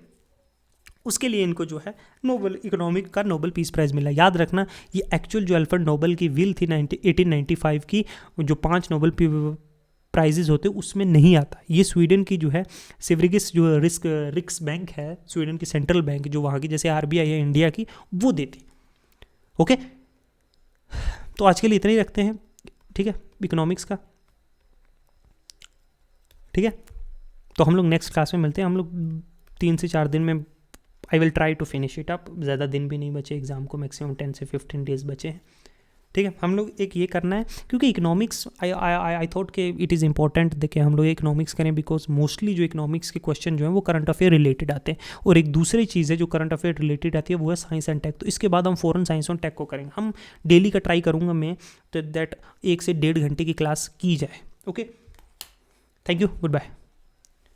उसके लिए इनको जो है नोबेल इकोनॉमिक का नोबेल पीस प्राइज़ मिला। याद रखना ये एक्चुअल जो अल्फ्रेड नोबेल की विल थी 1895 की, जो 5 नोबेल प्राइजेज होते उसमें नहीं आता। ये स्वीडन की जो है सेवरिगिस जो रिक्स बैंक है, स्वीडन की सेंट्रल बैंक जो वहाँ की जैसे आरबीआई है इंडिया की, वो देती। ओके, तो आज के लिए इतना ही रखते हैं, ठीक है, इकोनॉमिक्स का। ठीक है, तो हम लोग नेक्स्ट क्लास में मिलते हैं। हम लोग 3 से 4 दिन में I will try to finish it up. ज़्यादा दिन भी नहीं बचे एग्जाम को, मैक्सिमम 10 से 15 डेज बचे हैं। ठीक है, हम लोग एक ये करना है क्योंकि इकोनॉमिक्स आई थॉट कि इट इज़ इंपॉर्टेंट देखें हम लोग इकोनॉमिक्स करें, बिकॉज मोस्टली जो इकोनॉमिक्स के क्वेश्चन जो हैं वो करंट अफेयर रिलेटेड आते हैं। और एक दूसरी चीज़ है जो करंट अफेयर रिलेटेड आती है वो है साइंस एंड टेक। तो इसके बाद हम फॉरेन साइंस और टेक को करेंगे। हम डेली का ट्राई करूँगा मैं तो दैट 1 से 1.5 घंटे की क्लास की जाए। Okay, thank you, good bye.